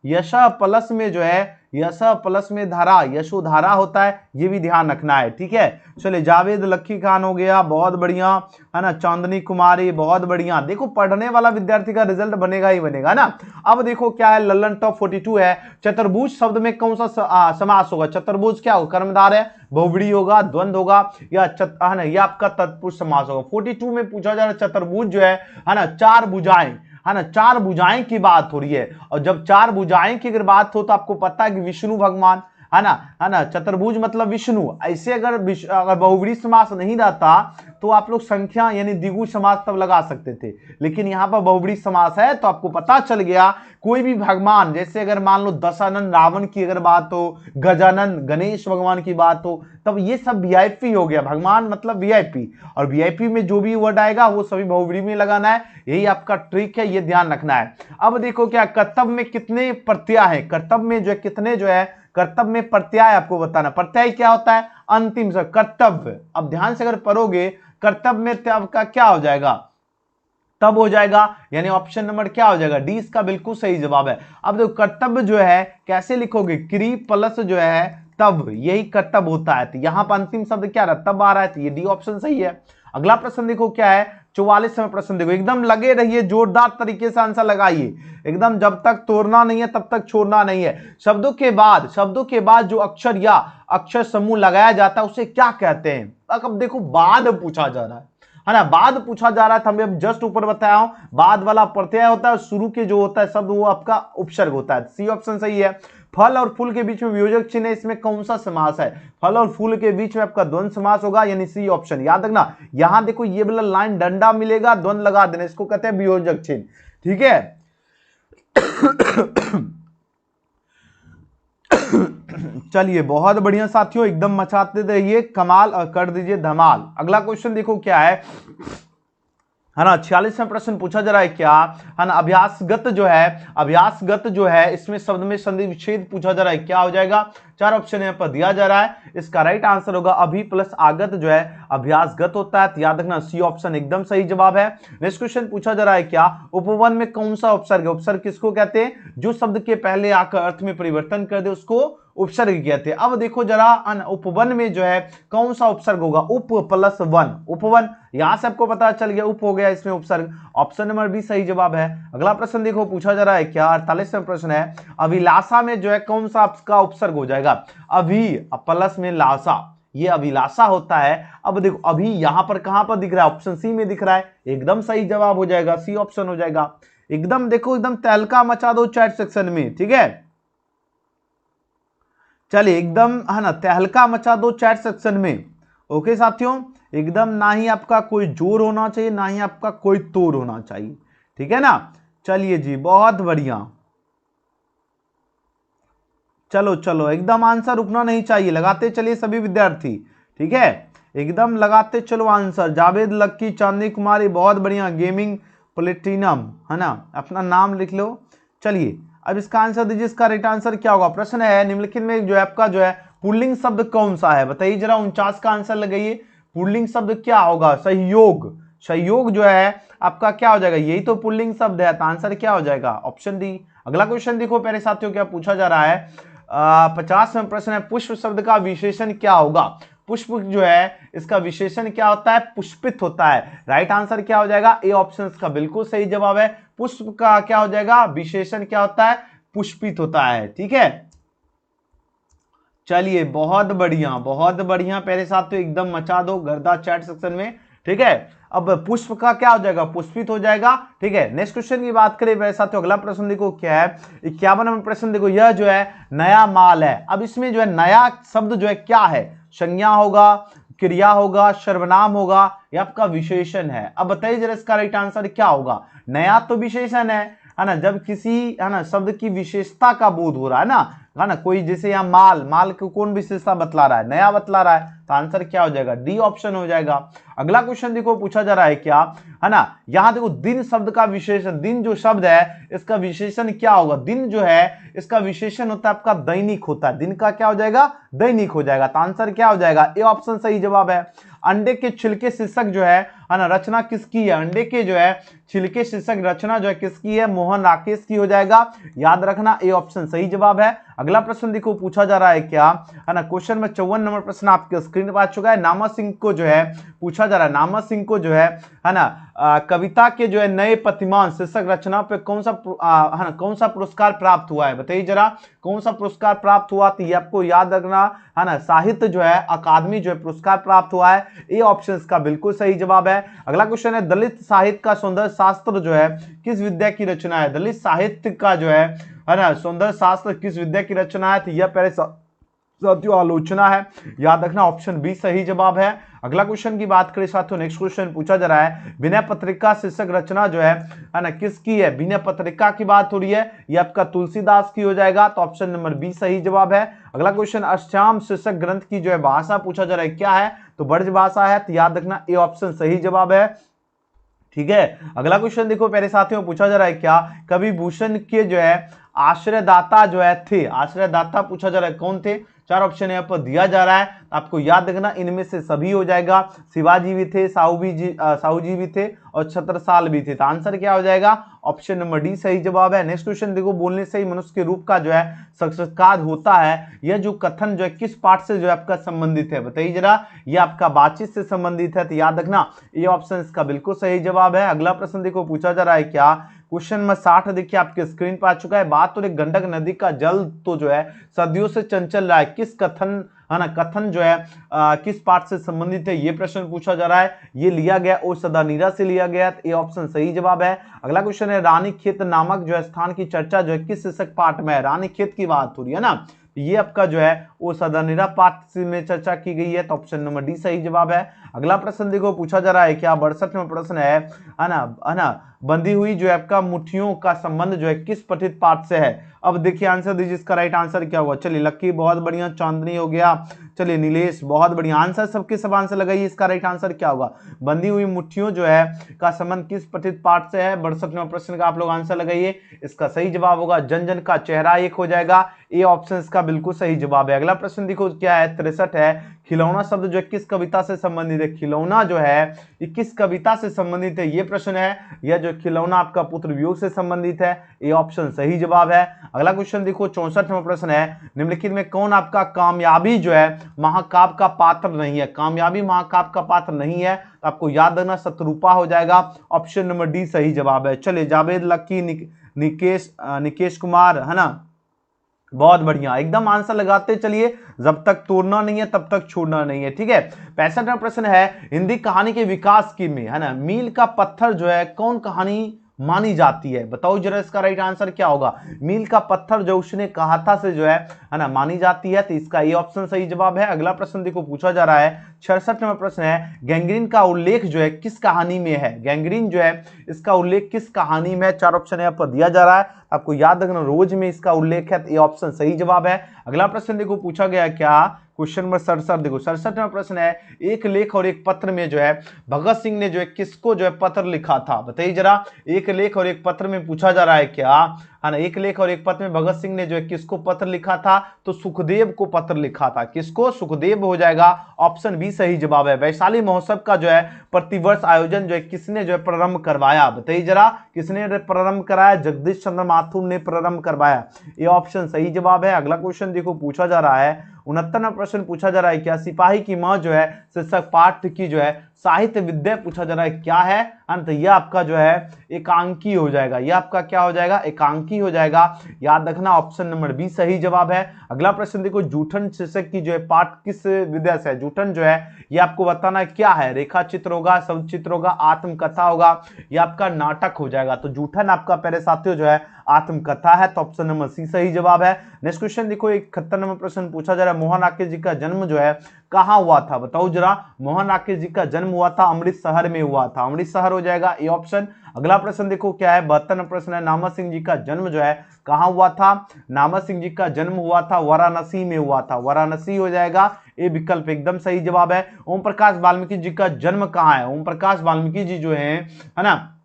यश प्लस में जो है, यश प्लस में धारा, यशोधारा होता है, ये भी ध्यान रखना है। ठीक है, चलिए जावेद लक्की खान हो गया, बहुत बढ़िया, है ना, चांदनी कुमारी, बहुत बढ़िया। देखो पढ़ने वाला विद्यार्थी का रिजल्ट बनेगा ही बनेगा ना। अब देखो क्या है, लल्लन टॉप 42 है, चतुर्भुज शब्द में कौन सा समास होगा। चतुर्भुज क्या होगा, कर्मधार है, बहुव्रीहि होगा, द्वंद्व होगा, या है ना, यह आपका तत्पुरुष समास होगा। 42 में पूछा जा रहा है चतुर्भुज जो है ना, 4 भुजाएं, है ना, 4 भुजाएं की बात हो रही है। और जब 4 भुजाएं की अगर बात हो तो आपको पता है कि विष्णु भगवान, है ना, चतुर्भुज मतलब विष्णु। ऐसे अगर अगर बहुव्रीहि समास नहीं रहता तो आप लोग संख्या यानी द्विगु समास तब लगा सकते थे, लेकिन यहाँ पर बहुव्रीहि समास है तो आपको पता चल गया कोई भी भगवान, जैसे अगर मान लो दशानन रावण की अगर बात हो, गजानन गणेश भगवान की बात हो, तब ये सब वीआईपी हो गया, भगवान मतलब वीआईपी, और वीआईपी में जो भी वर्ड आएगा वो सभी बहुव्रीहि में लगाना है, यही आपका ट्रिक है, ये ध्यान रखना है। अब देखो क्या कर्तव्य में कितने प्रत्यय है, कर्तव्य में जो है कितने जो है कर्तव्य में प्रत्यय आपको बताना। प्रत्यय क्या होता है? अंतिम से कर्तव्य। अब ध्यान से अगर पढ़ोगे कर्तव्य में तब का क्या हो जाएगा? तब हो जाएगा, यानी ऑप्शन नंबर क्या हो जाएगा? डी इसका बिल्कुल सही जवाब है। अब देखो कर्तव्य जो है कैसे लिखोगे? क्री प्लस जो है तब, यही कर्तव्य होता है। तो यहां पर अंतिम शब्द क्या रहा? तब आ रहा है, तो ये डी ऑप्शन सही है। अगला प्रश्न देखो क्या है, 44वां प्रश्न देखो, एकदम लगे रहिए, जोरदार तरीके से आंसर लगाइए, एकदम जब तक तोड़ना नहीं है तब तक छोड़ना नहीं है। शब्दों के बाद जो अक्षर या अक्षर समूह लगाया जाता है उसे क्या कहते हैं? अब देखो बाद पूछा जा रहा है ना, बाद पूछा जा रहा है, तो हमें अब जस्ट ऊपर बताया हूं, बाद वाला प्रत्यय होता है, शुरू के जो होता है शब्द वो आपका उपसर्ग होता है। सी ऑप्शन सही है। फल और फूल के बीच में वियोजक चिन्ह है, इसमें कौन सा समास है? फल और फूल के बीच में आपका द्वंद्व समास होगा, यानी सी ऑप्शन। याद रखना, यहां देखो ये वाला लाइन डंडा मिलेगा, द्वंद्व लगा देना, इसको कहते हैं वियोजक चिन्ह। ठीक है चलिए बहुत बढ़िया साथियों, एकदम मचाते रहिए, कमाल और कर दीजिए धमाल। अगला क्वेश्चन देखो क्या है ना, 46वां प्रश्न पूछा जा रहा है क्या है ना, अभ्यासगत जो है इसमें शब्द में संधि विच्छेद पूछा जा रहा है, क्या हो जाएगा? 4 ऑप्शन यहाँ पर दिया जा रहा है, इसका राइट आंसर होगा अभी प्लस आगत जो है अभ्यासगत होता है, तो याद रखना सी ऑप्शन एकदम सही जवाब है। नेक्स्ट क्वेश्चन पूछा जा रहा है क्या, उपवन में कौन सा उपसर्ग है? उपसर्ग किसको कहते हैं? जो शब्द के पहले आकर अर्थ में परिवर्तन कर दे उसको उपसर्ग कहते हैं। अब देखो जरा उपवन में जो है कौन सा उपसर्ग होगा? उप प्लस वन, उपवन, यहां से आपको पता चल गया उप हो गया इसमें उपसर्ग, ऑप्शन नंबर बी सही जवाब है। अगला प्रश्न देखो पूछा जा रहा है क्या, 48वां प्रश्न है, अभिलाषा में जो है कौन सा आपका उपसर्ग हो जाएगा? अभी प्लस में लाशा, ये अभिलाषा होता है। अब देखो अभी यहां पर कहां पर दिख रहा है? ऑप्शन सी में दिख रहा है, एकदम सही जवाब हो जाएगा, सी ऑप्शन हो जाएगा। एकदम देखो एकदम तहलका मचा दो चैट सेक्शन में, ठीक है, चलिए एकदम है ना तहलका मचा दो चैट सेक्शन में। ओके साथियों, एकदम ना ही आपका कोई जोर होना चाहिए ना ही आपका कोई तोड़ होना चाहिए, ठीक है ना। चलिए जी बहुत बढ़िया, चलो चलो एकदम आंसर रुकना नहीं चाहिए, लगाते चलिए सभी विद्यार्थी, ठीक है, एकदम लगाते चलो आंसर। जावेद लक्की चांदनी कुमारी बहुत बढ़िया, गेमिंग प्लेटिनम है ना, अपना नाम लिख लो। चलिए अब इसका आंसर दीजिए, इसका राइट आंसर क्या होगा? प्रश्न है निम्नलिखित में जो है आपका जो है पुल्लिंग शब्द कौन सा है? बताइए जरा, 49 का आंसर लगाइए। पुल्लिंग शब्द क्या होगा? सहयोग, सहयोग जो है आपका क्या हो जाएगा? यही तो पुल्लिंग शब्द है, तो आंसर क्या हो जाएगा? Option D. अगला क्वेश्चन देखो प्यारे साथियों क्या पूछा जा रहा है, 50वां प्रश्न है, पुष्प शब्द का विशेषण क्या होगा? पुष्प जो है इसका विशेषण क्या होता है? पुष्पित होता है। राइट आंसर क्या हो जाएगा? ए ऑप्शन का बिल्कुल सही जवाब है। पुष्प का क्या हो जाएगा? विशेषण क्या होता है? पुष्पित होता है, ठीक है। चलिए बहुत बढ़िया प्यारे साथियों, एकदम मचा दो गर्दा चैट सेक्शन में, ठीक है। अब पुष्प का क्या हो जाएगा? पुष्पित हो जाएगा, ठीक है। नेक्स्ट क्वेश्चन की बात करें मेरे साथियों, अगला प्रश्न देखो क्या है, 51वां प्रश्न देखो, यह जो है नया माल है। अब इसमें जो है नया शब्द जो है क्या है? संज्ञा होगा, क्रिया होगा, सर्वनाम होगा, या आपका विशेषण है? अब बताइए जरा इसका राइट आंसर क्या होगा? नया तो विशेषण है ना, जब किसी है ना शब्द की विशेषता का बोध हो रहा है ना, कोई जैसे यहाँ माल, माल को कौन विशेषता बतला रहा है? नया बतला रहा है, तो आंसर क्या हो जाएगा? डी ऑप्शन हो जाएगा। अगला क्वेश्चन देखो पूछा जा रहा है क्या है ना, यहां देखो दिन शब्द का विशेषण, दिन जो शब्द है इसका विशेषण क्या होगा? दिन जो है इसका विशेषण होता है आपका दैनिक होता है, दिन का क्या हो जाएगा? दैनिक हो जाएगा, तो आंसर क्या हो जाएगा? ए ऑप्शन सही जवाब है। अंडे के छिलके शीर्षक जो है ना रचना किसकी है? अंडे के जो है छिलके शीर्षक रचना जो है किसकी है? मोहन राकेश की हो जाएगा, याद रखना ए ऑप्शन सही जवाब है। अगला प्रश्न देखो पूछा जा रहा है क्या है ना, क्वेश्चन में 54 नंबर प्रश्न आपके स्क्रीन पर आ चुका है। नामा सिंह को जो है पूछा जा रहा है, नामा सिंह को जो है ना कविता के जो है नए प्रतिमान शीर्षक रचना पे कौन सा पुरस्कार प्राप्त हुआ है? बताइए जरा कौन सा पुरस्कार प्राप्त हुआ? तो ये आपको याद रखना है ना, साहित्य जो है अकादमी जो है पुरस्कार प्राप्त हुआ है, ए ऑप्शन का बिल्कुल सही जवाब है। अगला क्वेश्चन है, दलित साहित्य का सौंदर्य शास्त्र जो है किस विद्या की रचना है? दलित साहित्य का जो है ना सौंदर्य शास्त्र किस विद्या की रचना है? तो यह पहले साथियों आलोचना है। याद रखना ऑप्शन बी सही जवाब है। अगला क्वेश्चन की बात करें साथियों, नेक्स्ट क्वेश्चन पूछा जा रहा है, विनय पत्रिका शीर्षक रचना जो है ना किसकी है? विनय पत्रिका की बात हो रही है, ये आपका तुलसीदास की हो जाएगा, तो ऑप्शन नंबर बी सही जवाब है। अगला क्वेश्चन, अष्टयाम शीर्षक ग्रंथ की जो है भाषा पूछा जा रहा है, क्या है? तो ब्रज भाषा है, तो याद रखना ए ऑप्शन सही जवाब है। ठीक है, अगला क्वेश्चन देखो प्यारे साथियों, पूछा जा रहा है क्या कवि भूषण के जो है आश्रयदाता जो है थे? आश्रयदाता पूछा जा रहा है, कौन थे? चार ऑप्शन यहाँ पर दिया जा रहा है, आपको याद रखना इनमें से सभी हो जाएगा। शिवाजी भी थे, साहू जी भी थे और छत्रसाल भी थे, तो आंसर क्या हो जाएगा? ऑप्शन नंबर डी सही जवाब है। नेक्स्ट क्वेश्चन देखो, बोलने से ही मनुष्य के रूप का जो है साक्षात्कार होता है, यह जो कथन जो है किस पाठ से जो है आपका संबंधित है? बताइए जरा, ये आपका बातचीत से संबंधित है, तो याद रखना ये ऑप्शन इसका बिल्कुल सही जवाब है। अगला प्रश्न देखो, पूछा जा रहा है क्या? क्वेश्चन नंबर 60 देखिए आपके स्क्रीन पर आ चुका है। बात तो गंडक नदी का जल तो जो है सदियों से चंचल रहा है, किस कथन है ना, कथन जो है किस पाठ से संबंधित है, ये प्रश्न पूछा जा रहा है। ये लिया गया ओ सदानीरा से लिया गया, तो ये ऑप्शन सही जवाब है। अगला क्वेश्चन है, रानीखेत नामक जो है स्थान की चर्चा जो है किस शीर्षक पाठ में है? रानीखेत की बात हो रही है ना, ये आपका जो है वो सदानीरा पाठ में चर्चा की गई है, तो ऑप्शन नंबर डी सही जवाब है। अगला प्रश्न देखो, पूछा जा रहा है क्या? 62वां प्रश्न है ना, बंधी हुई जो है आपका मुट्ठियों का संबंध जो है किस पठित पाठ से है? अब देखिए आंसर दीजिए, इसका राइट आंसर क्या होगा? चलिए लक्की बहुत बढ़िया, चांदनी हो गया, चलिए नीलेश बहुत बढ़िया, आंसर सबके सब आंसर लगाइए, इसका राइट आंसर क्या होगा? बंधी हुई मुट्ठियों जो है का संबंध किस पठित पाठ से है? 62वां प्रश्न का आप लोग आंसर लगाइए, इसका सही जवाब होगा जन जन का चेहरा, एक हो जाएगा, ये ऑप्शन इसका बिल्कुल सही जवाब है। अगला प्रश्न देखो क्या है, 63 है, खिलौना शब्द जो है किस कविता से संबंधित है? खिलौना जो है ये किस कविता से संबंधित है, ये प्रश्न है। यह जो खिलौना आपका पुत्र वियोग से संबंधित है, ये ऑप्शन सही जवाब है। अगला क्वेश्चन देखो, 64वां प्रश्न है, निम्नलिखित में कौन आपका कामयाबी जो है महाकाव्य का पात्र नहीं है? कामयाबी महाकाव्य का पात्र नहीं है, तो आपको याद रखना शत्रुपा हो जाएगा, ऑप्शन नंबर डी सही जवाब है। चलिए जावेद, लक्की, निकेश कुमार, है ना, बहुत बढ़िया, एकदम आंसर लगाते चलिए, जब तक तोड़ना नहीं है तब तक छोड़ना नहीं है। ठीक है, 65वां प्रश्न है, हिंदी कहानी के विकास की में है ना मील का पत्थर जो है कौन कहानी मानी जाती है? बताओ जरा, इसका राइट आंसर क्या होगा? मील का पत्थर जो उसने कहा था से जो है ना मानी जाती है, तो इसका ये ऑप्शन सही जवाब है। अगला प्रश्न देखो, पूछा जा रहा है 66वां प्रश्न है, गैंग्रीन का उल्लेख जो है किस कहानी में है? गैंग्रीन जो है इसका उल्लेख किस कहानी में? चार ऑप्शन यहाँ पर दिया जा रहा है, आपको याद रखना रोज में इसका उल्लेख है, तो ये ऑप्शन सही जवाब है। अगला प्रश्न देखो, पूछा गया क्या? क्वेश्चन नंबर 67 देखो, 67वां प्रश्न है, एक लेख और एक पत्र में जो है भगत सिंह ने जो है किसको जो है पत्र लिखा था? बताइए जरा, एक लेख और एक पत्र में पूछा जा रहा है क्या, है ना, एक लेख और एक पत्र में भगत सिंह ने जो है किसको पत्र लिखा था? तो सुखदेव को पत्र लिखा था, किसको? सुखदेव हो जाएगा, ऑप्शन बी सही जवाब है। वैशाली महोत्सव का जो है प्रतिवर्ष आयोजन जो है किसने जो है प्रारंभ करवाया? बताइए जरा, किसने प्रारंभ कराया? जगदीश चंद्र माथुर ने प्रारंभ करवाया, ये ऑप्शन सही जवाब है। अगला क्वेश्चन देखो, पूछा जा रहा है 69वां प्रश्न पूछा जा रहा है क्या? सिपाही की मां जो है शीर्षक पाठ की जो है साहित्य विद्या पूछा जा रहा है, क्या है? अंत यह आपका जो है एकांकी हो जाएगा, यह आपका क्या हो जाएगा? एकांकी हो जाएगा, याद रखना ऑप्शन नंबर बी सही जवाब है। अगला प्रश्न देखो, जूठन शीर्षक की जो है पाठ किस विद्या से है? जूठन जो है ये आपको बताना क्या है? रेखा चित्र होगा, शब्द चित्र होगा, आत्मकथा होगा, ये आपका नाटक हो जाएगा, तो जूठन आपका प्यारे साथियों जो है आत्मकथा है, तो ऑप्शन नंबर सी सही जवाब है। नेक्स्ट क्वेश्चन देखो, 71वां प्रश्न पूछा जा रहा है, मोहन आके जी का जन्म जो है कहां हुआ था? बताओ जरा, मोहन आके जी का जन्म हुआ था अमृतसर में हुआ था, अमृतसर हो जाएगा ये ऑप्शन। अगला प्रश्न देखो क्या है, 72वां प्रश्न है, नामा सिंह जी का जन्म जो है कहां हुआ था? नामा सिंह जी का जन्म हुआ था वाराणसी में हुआ था, वाराणसी हो जाएगा, ये विकल्प एकदम सही जवाब है। ओम प्रकाश वाल्मीकि जी का जन्म कहां है? ओम प्रकाश वाल्मीकि जी जो है ना,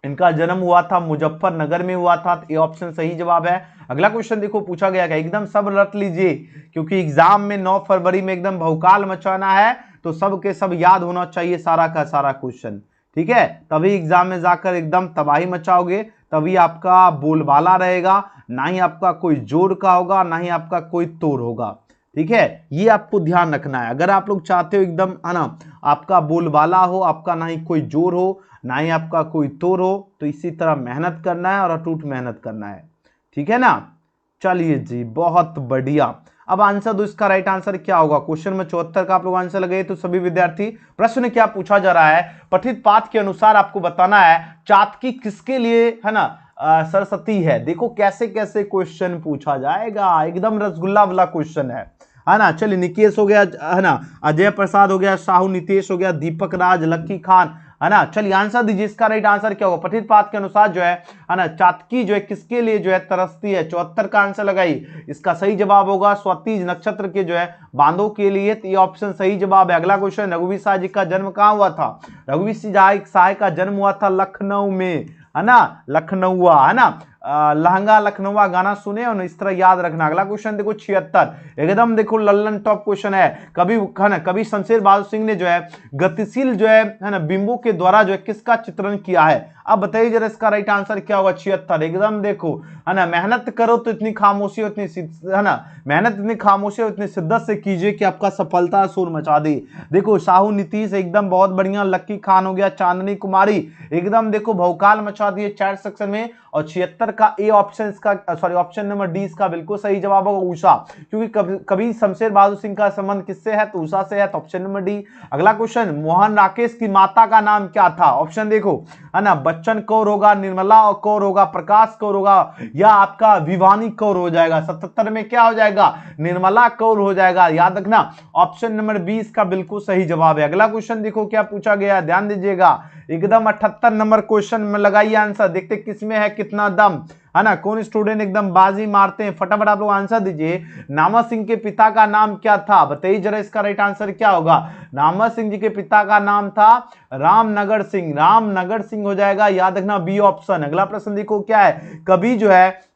इनका जन्म हुआ था मुजफ्फरनगर में हुआ था, ये ऑप्शन सही जवाब है। अगला क्वेश्चन देखो, पूछा गया है, एकदम सब रट लीजिए क्योंकि एग्जाम में 9 फरवरी में एकदम भौकाल मचाना है, तो सब के सब याद होना चाहिए सारा का सारा क्वेश्चन, ठीक है, तभी एग्जाम में जाकर एकदम तबाही मचाओगे, तभी आपका बोलबाला रहेगा, ना ही आपका कोई जोर का होगा, ना ही आपका कोई तोड़ होगा, ठीक है, ये आपको ध्यान रखना है। अगर आप लोग चाहते हो एकदम है ना आपका बोलबाला हो, आपका ना ही कोई जोर हो, ना ही आपका कोई तोड़ हो, तो इसी तरह मेहनत करना है और अटूट मेहनत करना है, ठीक है ना। चलिए जी, बहुत बढ़िया। अब आंसर दो, इसका राइट आंसर क्या होगा? क्वेश्चन में 74 का आप लोग आंसर लगाइए, तो सभी विद्यार्थी, प्रश्न क्या पूछा जा रहा है, पठित पाठ के अनुसार आपको बताना है चातकी किसके लिए है ना सरस्वती है। देखो कैसे कैसे क्वेश्चन पूछा जाएगा, एकदम रसगुल्ला वाला क्वेश्चन है है ना। चलिए निकेश हो गया, है ना, अजय प्रसाद हो गया, साहू नितेश हो गया, दीपक राज, लक्की खान, है ना। चलिए आंसर दीजिए, इसका राइट आंसर क्या होगा। पठित पाठ के अनुसार जो है ना, चातकी जो है किसके लिए जो है तरसती है, 74 का आंसर लगाई। इसका सही जवाब होगा स्वाति नक्षत्र के जो है बांधों के लिए, तो ये ऑप्शन सही जवाब है। अगला क्वेश्चन, रघुवीर शाह जी का जन्म कहाँ हुआ था। रघुवीर शाह का जन्म हुआ था लखनऊ में, है ना, लखनऊ, है ना। लहंगा लखनऊआ गाना सुने और इस तरह याद रखना। अगला क्वेश्चन देखो 76, एकदम देखो लल्लन टॉप क्वेश्चन है। कभी शमशेर बहादुर सिंह ने जो है गतिशील जो है ना बिंबों के द्वारा जो है किसका चित्रण किया है। अब बताइए जरा इसका राइट आंसर क्या होगा। 76 एकदम देखो, है ना, मेहनत करो तो इतनी खामोशी उतनी, है ना, मेहनत इतनी खामोशी उतनी शिद्दत से कीजिए कि आपका सफलता शोर मचा दे। देखो साहू नीतीश एकदम बहुत बढ़िया, लक्की खान हो गया, चांदनी कुमारी एकदम देखो भौकाल मचा दिए चैट सेक्शन में। और 76 का ए ऑप्शन इसका, सॉरी ऑप्शन नंबर डी इसका बिल्कुल सही जवाब होगा उषा, क्योंकि कभी शमशेर बहादुर सिंह का संबंध किससे है, तो उषा से है, तो ऑप्शन नंबर डी। अगला क्वेश्चन, मोहन राकेश की माता का नाम क्या था। ऑप्शन देखो, है ना, बच्चन कौर होगा, निर्मला कौर होगा, प्रकाश कौर होगा, या आपका विवानी कौर हो जाएगा। 77 में क्या हो जाएगा, निर्मला कौर हो जाएगा, याद रखना। ऑप्शन नंबर 20 का बिल्कुल सही जवाब है। अगला क्वेश्चन देखो क्या पूछा गया, ध्यान दीजिएगा, एकदम 78 नंबर क्वेश्चन में लगाइए आंसर, देखते किसमें है कितना दम, है ना, कौन स्टूडेंट एकदम बाजी मारते हैं। फटाफट आप लोग आंसर दीजिए। नामा सिंह के पिता का नाम क्या था, बताइए जरा इसका राइट आंसर क्या होगा। नामा सिंह जी के पिता का नाम था रामनगर सिंह, रामनगर सिंह हो जाएगा, याद रखना बी ऑप्शन। अगला प्रश्न देखो क्या है, कभी जो है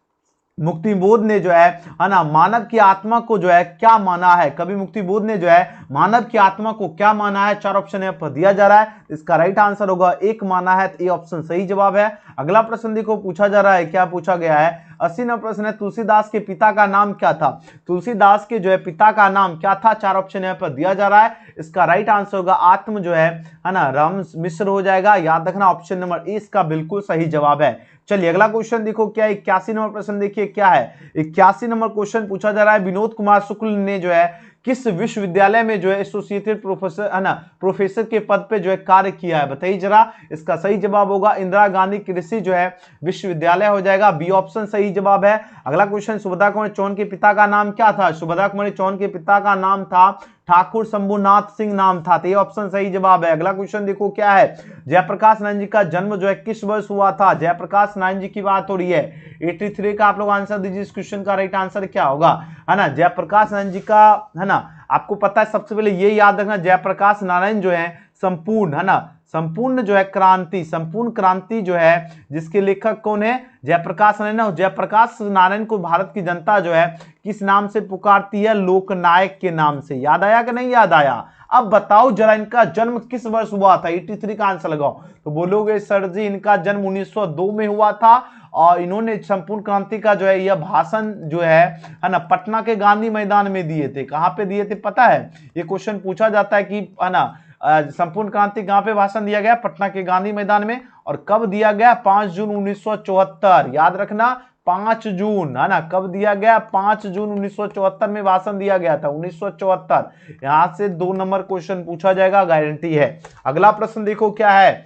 मुक्तिबोध ने जो है ना मानव की आत्मा को जो है क्या माना है। कभी मुक्तिबोध ने जो है मानव की आत्मा को क्या माना है, 4 ऑप्शन यहाँ पर दिया जा रहा है। इसका राइट आंसर होगा एक माना है, तो ये ऑप्शन सही जवाब है। अगला प्रश्न देखो पूछा जा रहा है, क्या पूछा गया है, 80 नंबर प्रश्न है, तुलसीदास के पिता का नाम क्या था। तुलसीदास के जो है पिता का नाम क्या था, 4 ऑप्शन यहाँ पर दिया जा रहा है। इसका राइट आंसर होगा आत्म जो है ना राम मिश्र हो जाएगा, याद रखना ऑप्शन नंबर ए इसका बिल्कुल सही जवाब है। चलिए अगला क्वेश्चन देखो क्या, 81 नंबर प्रश्न देखिए क्या है। 81 नंबर क्वेश्चन पूछा जा रहा है, विनोद कुमार शुक्ल ने जो है किस विश्वविद्यालय में जो है एसोसिएटेड प्रोफेसर, है ना, प्रोफेसर के पद पे जो है कार्य किया है, बताइए जरा। इसका सही जवाब होगा इंदिरा गांधी कृषि जो है विश्वविद्यालय हो जाएगा, बी ऑप्शन सही जवाब है। अगला क्वेश्चन, सुभद्रा कुमारी चौहान के पिता का नाम क्या था। सुभद्रा कुमारी चौहान के पिता का नाम था ठाकुर शंभुनाथ सिंह नाम था, तो ये ऑप्शन सही जवाब है। अगला क्वेश्चन देखो क्या है, जयप्रकाश नारायण जी का जन्म जो है किस वर्ष हुआ था। जयप्रकाश नारायण जी की बात हो रही है, 83 का आप लोग आंसर दीजिए। इस क्वेश्चन का राइट आंसर क्या होगा, है ना, जयप्रकाश नारायण जी का, है ना, आपको पता है सबसे पहले ये याद रखना, जयप्रकाश नारायण जो है संपूर्ण, है ना, संपूर्ण जो है क्रांति, संपूर्ण क्रांति जो है जिसके लेखक कौन है, जयप्रकाश नारायण। जयप्रकाश नारायण को भारत की जनता जो है किस नाम से पुकारती है, लोकनायक के नाम से। याद आया कि नहीं याद आया। अब बताओ जरा इनका जन्म किस वर्ष हुआ था, 83 का आंसर लगाओ। तो बोलोगे सर जी इनका जन्म 1902 में हुआ था, और इन्होंने संपूर्ण क्रांति का जो है यह भाषण जो है ना पटना के गांधी मैदान में दिए थे। कहां पे दिए थे पता है, ये क्वेश्चन पूछा जाता है कि, है ना, संपूर्ण क्रांति कहां पे भाषण दिया गया, पटना के गांधी मैदान में। और कब दिया गया, 5 जून 1974, याद रखना 5 जून, है ना, कब दिया गया, 5 जून 1974 में भाषण दिया गया था, 1974। यहां से 2 नंबर क्वेश्चन पूछा जाएगा, गारंटी है। अगला प्रश्न देखो क्या है,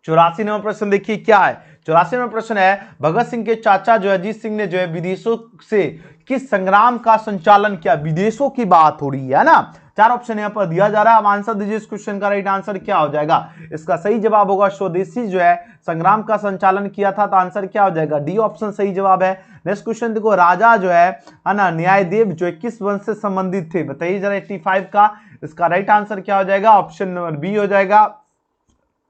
84 नंबर प्रश्न देखिए क्या है। 84 नंबर प्रश्न है, भगत सिंह के चाचा जो अजीत सिंह ने जो है विदेशों से किस संग्राम का संचालन किया। विदेशों की बात हो रही है ना, 4 ऑप्शन यहाँ पर दिया जा रहा है। अब आंसर दीजिए, इस क्वेश्चन का राइट आंसर क्या हो जाएगा। इसका सही जवाब होगा स्वदेशी जो है संग्राम का संचालन किया था, तो आंसर क्या हो जाएगा, डी ऑप्शन सही जवाब है। नेक्स्ट क्वेश्चन देखो, राजा जो है ना न्यायदेव जो है किस वंश से संबंधित थे, बताइए जरा 85 का। इसका राइट आंसर क्या हो जाएगा, ऑप्शन नंबर बी हो जाएगा,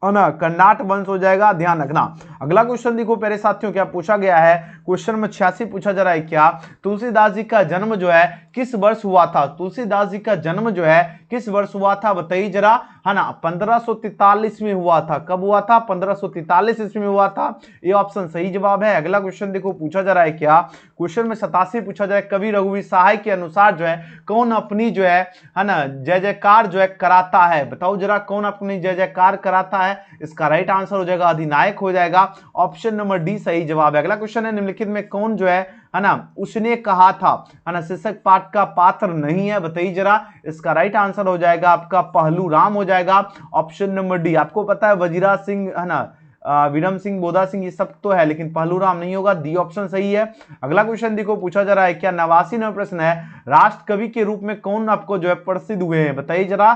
है ना, कर्नाट वंश हो जाएगा, ध्यान रखना। अगला क्वेश्चन देखो प्यारे साथियों क्या पूछा गया है, क्वेश्चन नंबर 86 पूछा जा रहा है, क्या तुलसीदास जी का जन्म जो है किस वर्ष हुआ था। तुलसीदास जी का जन्म जो है किस वर्ष हुआ था, बताइए जरा, है ना, 1543 में हुआ था। कब हुआ था, 1543 ईस्वी में हुआ था, ये ऑप्शन सही जवाब है। अगला क्वेश्चन देखो पूछा जा रहा है क्या, क्वेश्चन में 87 पूछा जा रहा है, कवि रघुवीर सहाय के अनुसार जो है कौन अपनी जो है ना जय जयकार जो है कराता है, बताओ जरा कौन अपनी जय जयकार कराता है। इसका राइट आंसर हो जाएगा अधिनायक हो जाएगा, ऑप्शन नंबर डी सही जवाब है। अगला क्वेश्चन है, निम्नलिखित में कौन जो है ना उसने कहा था, है ना, शीर्षक पाठ का पात्र नहीं है, बताइए जरा। इसका राइट आंसर हो जाएगा आपका पहलू राम हो जाएगा, ऑप्शन नंबर डी। आपको पता है वजीरा सिंह, है ना, विक्रम सिंह, बोधा सिंह, ये सब तो है, लेकिन पहलू राम नहीं होगा, डी ऑप्शन सही है। अगला क्वेश्चन देखो पूछा जा रहा है क्या, 89 नंबर प्रश्न है, राष्ट्र कवि के रूप में कौन आपको जो है प्रसिद्ध हुए हैं, बताइए जरा,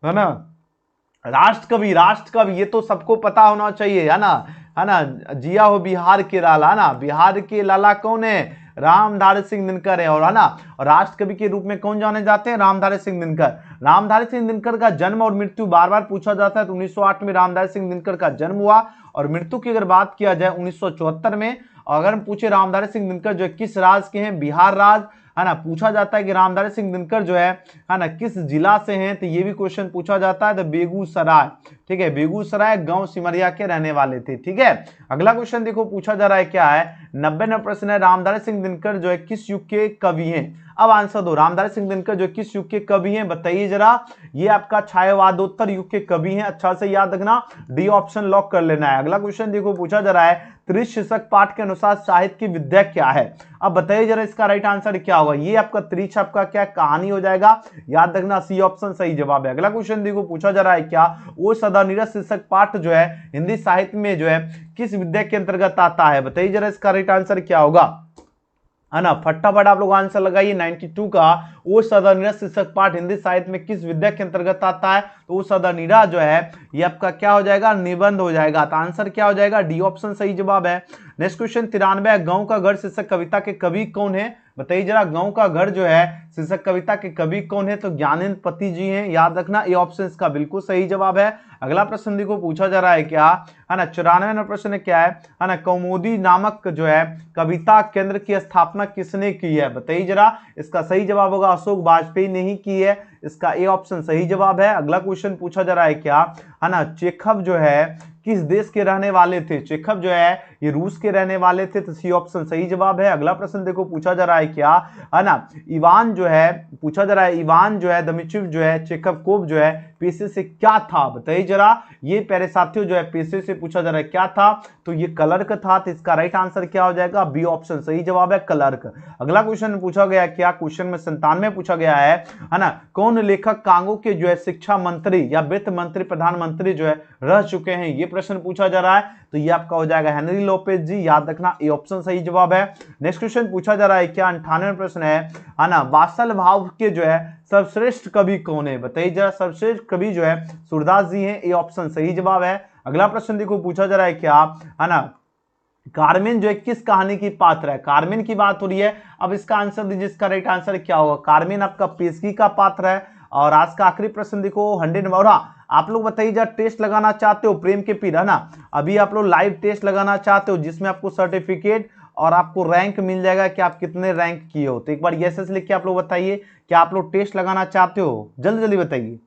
है ना। राष्ट्र कवि ये तो सबको पता होना चाहिए, है ना, जिया हो बिहार के लाला, है ना, बिहार के लाला कौन है, रामधारी सिंह दिनकर है, और है ना, और राष्ट्र कवि के रूप में कौन जाने जाते हैं, रामधारी सिंह दिनकर। रामधारी सिंह दिनकर का जन्म और मृत्यु बार बार पूछा जाता है, तो 1908 में रामधारी सिंह दिनकर का जन्म हुआ, और मृत्यु की अगर बात किया जाए 1974 में। अगर हम पूछे रामधारी सिंह दिनकर जो है किस राज्य के हैं, बिहार राज्य, है ना, पूछा जाता है कि रामधारी सिंह दिनकर जो है ना, किस जिला से हैं, तो ये भी क्वेश्चन पूछा जाता है, तो बेगूसराय, ठीक है, बेगूसराय गांव सिमरिया के रहने वाले थे, ठीक है। अगला क्वेश्चन देखो पूछा जा रहा है क्या है, 90 नंबर प्रश्न है, रामधारी सिंह दिनकर जो है किस युग के कवि हैं। अब आंसर दो, रामधारी सिंह दिनकर जो किस युग के कवि हैं, बताइए जरा। ये आपका छायावादोत्तर युग के कवि हैं, अच्छा से याद रखना, डी ऑप्शन लॉक कर लेना है। अगला क्वेश्चन देखो पूछा जा रहा है, त्रिशीर्षक पाठ के अनुसार साहित्य की विद्या क्या है। अब बताइए जरा इसका राइट आंसर क्या होगा, ये आपका त्रिछप का क्या कहानी हो जाएगा, याद रखना, सी ऑप्शन सही जवाब है। अगला क्वेश्चन देखो पूछा जा रहा है क्या, वो सदा नीरस शीर्षक पाठ जो है हिंदी साहित्य में जो है किस विद्या के अंतर्गत आता है, बताइए जरा इसका राइट आंसर क्या होगा, है ना, फटाफट आप लोग आंसर लगाइए। 92 का ओ सदनीरा शीर्षक पाठ हिंदी साहित्य में किस विद्या के अंतर्गत आता है, तो वो सदनीरा जो है ये आपका क्या हो जाएगा, निबंध हो जाएगा, तो आंसर क्या हो जाएगा, डी ऑप्शन सही जवाब है। नेक्स्ट क्वेश्चन 93, गांव का घर शीर्षक कविता के कवि कौन है, बताइए जरा, गांव का घर जो है शीर्षक कविता के कवि कौन है, तो ज्ञानेंद्र पति जी हैं, याद रखना, ये ऑप्शन इसका बिल्कुल सही जवाब है। अगला प्रश्न देखो पूछा जा रहा है क्या, है ना, 94 नंबर प्रश्न क्या है ना, कौमुदी नामक जो है कविता केंद्र की स्थापना किसने की है, बताइए जरा, इसका सही जवाब होगा अशोक वाजपेयी ने ही की है, इसका ए ऑप्शन सही जवाब है। अगला क्वेश्चन पूछा जा रहा है क्या, है ना, चेखव जो है किस देश के रहने वाले थे, चेखव जो है ये रूस के रहने वाले थे, तो सी ऑप्शन सही जवाब है। अगला प्रश्न देखो पूछा जा रहा है क्या, है ना, इवान जो है पूछा जा रहा है, इवान जो है दमित्रिव जो है चेखव जो है पेशे से क्या था, बताइए जरा, ये प्यारे साथियों जो है पेशे से पूछा जा रहा है क्या था, तो ये क्लर्क था, तो इसका राइट आंसर क्या हो जाएगा, बी ऑप्शन सही जवाब है, क्लर्क। अगला क्वेश्चन पूछा गया क्या, क्वेश्चन में 97 पूछा गया है ना, कौन लेखक कांगो के जो है शिक्षा मंत्री या वित्त मंत्री प्रधानमंत्री जो है रह चुके हैं, ये प्रश्न पूछा जा रहा है, तो ये आपका हो जाएगा हेनरी लोपेज जी, याद रखना, ए ऑप्शन सही जवाब है। नेक्स्ट क्वेश्चन पूछा जा रहा है क्या, 98 प्रश्न है ना, वात्सल भाव के जो है सर्वश्रेष्ठ कवि कौन है, बताइए जरा, सर्वश्रेष्ठ कवि जो है सूरदास जी हैं, ए ऑप्शन सही जवाब है। अगला प्रश्न देखो पूछा जा रहा है क्या, है ना, कार्मेन जो है किस कहानी की पात्र है, कार्मेन की बात हो रही है, अब इसका आंसर दीजिए, इसका राइट आंसर क्या होगा, कार्मेन आपका पेशगी का पात्र है। और आज का आखिरी प्रश्न देखो 100 नंबर, आप लोग बताइए जरा, टेस्ट लगाना चाहते हो प्रेम के पीर, है ना, अभी आप लोग लाइव टेस्ट लगाना चाहते हो जिसमें आपको सर्टिफिकेट और आपको रैंक मिल जाएगा कि आप कितने रैंक किए हो, तो एक बार यस लिख के आप लोग बताइए, क्या आप लोग टेस्ट लगाना चाहते हो, जल्दी जल्दी बताइए,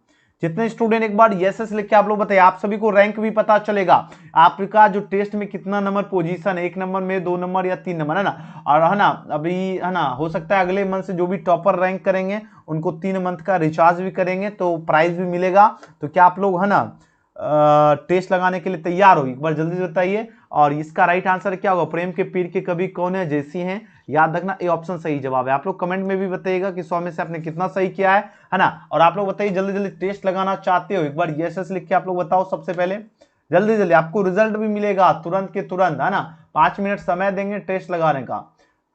जितने स्टूडेंट एक बार यस लिख के आप लोग बताइए, आप सभी को रैंक भी पता चलेगा, आपका जो टेस्ट में कितना नंबर पोजीशन है, 1 नंबर में, 2 नंबर या 3 नंबर, है ना, और है ना अभी, है ना, हो सकता है अगले मंथ से जो भी टॉपर रैंक करेंगे उनको 3 मंथ का रिचार्ज भी करेंगे, तो प्राइज भी मिलेगा, तो क्या आप लोग, है ना, टेस्ट लगाने के लिए तैयार हो, एक बार जल्दी बताइए। और इसका राइट आंसर क्या होगा, प्रेम के पीर के कवि कौन है, जैसी हैं, याद रखना, ए ऑप्शन सही जवाब है। आप लोग कमेंट में भी बताइएगा कि 100 में से आपने कितना सही किया है ना, और आप लोग बताइए जल्दी जल्दी टेस्ट लगाना चाहते हो, एक बार यस लिख के आप लोग बताओ सबसे पहले, जल्दी जल्दी, आपको रिजल्ट भी मिलेगा तुरंत के तुरंत, है ना, 5 मिनट समय देंगे टेस्ट लगाने का,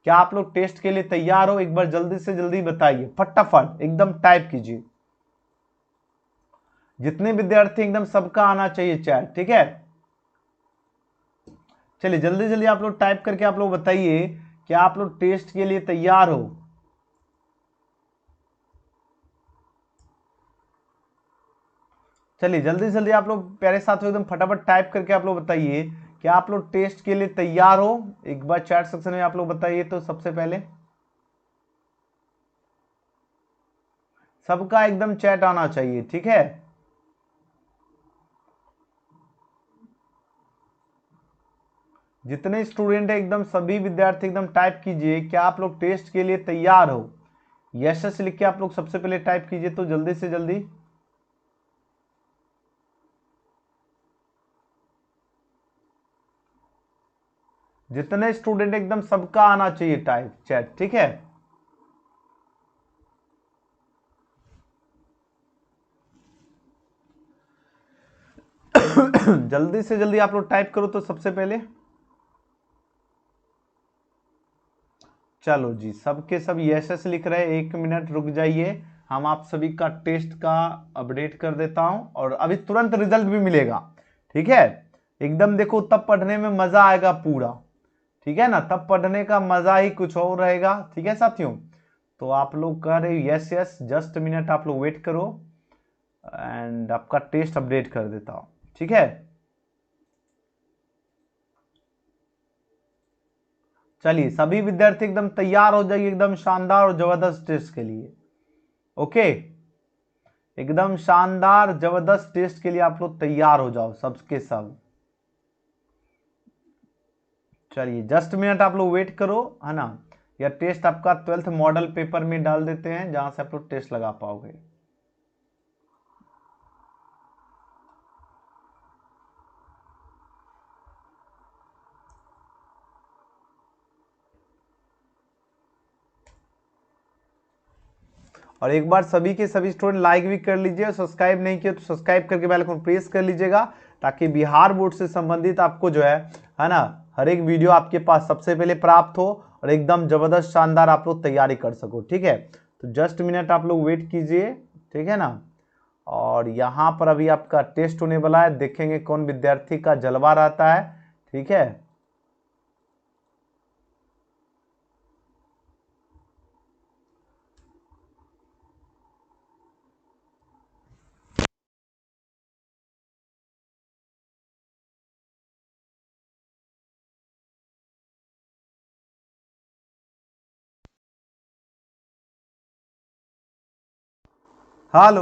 क्या आप लोग टेस्ट के लिए तैयार हो, एक बार जल्दी से जल्दी बताइए, फटाफट एकदम टाइप कीजिए, जितने विद्यार्थी एकदम सबका आना चाहिए चैट, ठीक है, चलिए जल्दी जल्दी आप लोग टाइप करके आप लोग बताइए, क्या आप लोग टेस्ट के लिए तैयार हो, चलिए जल्दी जल्दी आप लोग प्यारे साथियों एकदम फटाफट टाइप करके आप लोग बताइए, क्या आप लोग टेस्ट के लिए तैयार हो, एक बार चैट सेक्शन में आप लोग बताइए, तो सबसे पहले सबका एकदम चैट आना चाहिए, ठीक है, जितने स्टूडेंट है एकदम सभी विद्यार्थी एकदम टाइप कीजिए, क्या आप लोग टेस्ट के लिए तैयार हो, यस लिख के आप लोग सबसे पहले टाइप कीजिए, तो जल्दी से जल्दी, जितने स्टूडेंट एकदम सबका आना चाहिए टाइप चैट, ठीक है, जल्दी से जल्दी आप लोग टाइप करो तो सबसे पहले। चलो जी, सबके सब यस लिख रहे हैं। 1 मिनट रुक जाइए, हम आप सभी का टेस्ट का अपडेट कर देता हूं और अभी तुरंत रिजल्ट भी मिलेगा। ठीक है, एकदम देखो, तब पढ़ने में मजा आएगा पूरा। ठीक है ना, तब पढ़ने का मजा ही कुछ और रहेगा। ठीक है साथियों, तो आप लोग कह रहे हो यस यस, जस्ट मिनट आप लोग वेट करो एंड आपका टेस्ट अपडेट कर देता हूं। ठीक है, चलिए सभी विद्यार्थी एकदम तैयार हो जाइए, एकदम शानदार और जबरदस्त टेस्ट के लिए। ओके, एकदम शानदार जबरदस्त टेस्ट के लिए आप लोग तैयार हो जाओ सबके सब। चलिए जस्ट मिनट आप लोग वेट करो, है ना। यह टेस्ट आपका 12th मॉडल पेपर में डाल देते हैं, जहां से आप लोग टेस्ट लगा पाओगे। और एक बार सभी के सभी स्टूडेंट लाइक भी कर लीजिए, सब्सक्राइब नहीं किया तो सब्सक्राइब करके बेल आइकन प्रेस कर लीजिएगा, ताकि बिहार बोर्ड से संबंधित आपको जो है ना, हर एक वीडियो आपके पास सबसे पहले प्राप्त हो और एकदम जबरदस्त शानदार आप लोग तैयारी कर सको। ठीक है, तो जस्ट मिनट आप लोग वेट कीजिए। ठीक है ना, और यहाँ पर अभी आपका टेस्ट होने वाला है, देखेंगे कौन विद्यार्थी का जलवा रहता है। ठीक है, हेलो।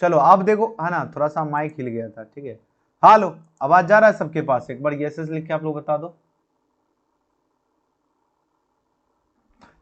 चलो अब देखो, है ना, थोड़ा सा माइक हिल गया था। ठीक है, हेलो, आवाज जा रहा है सबके पास? एक बार यस लिख के आप लोग बता दो।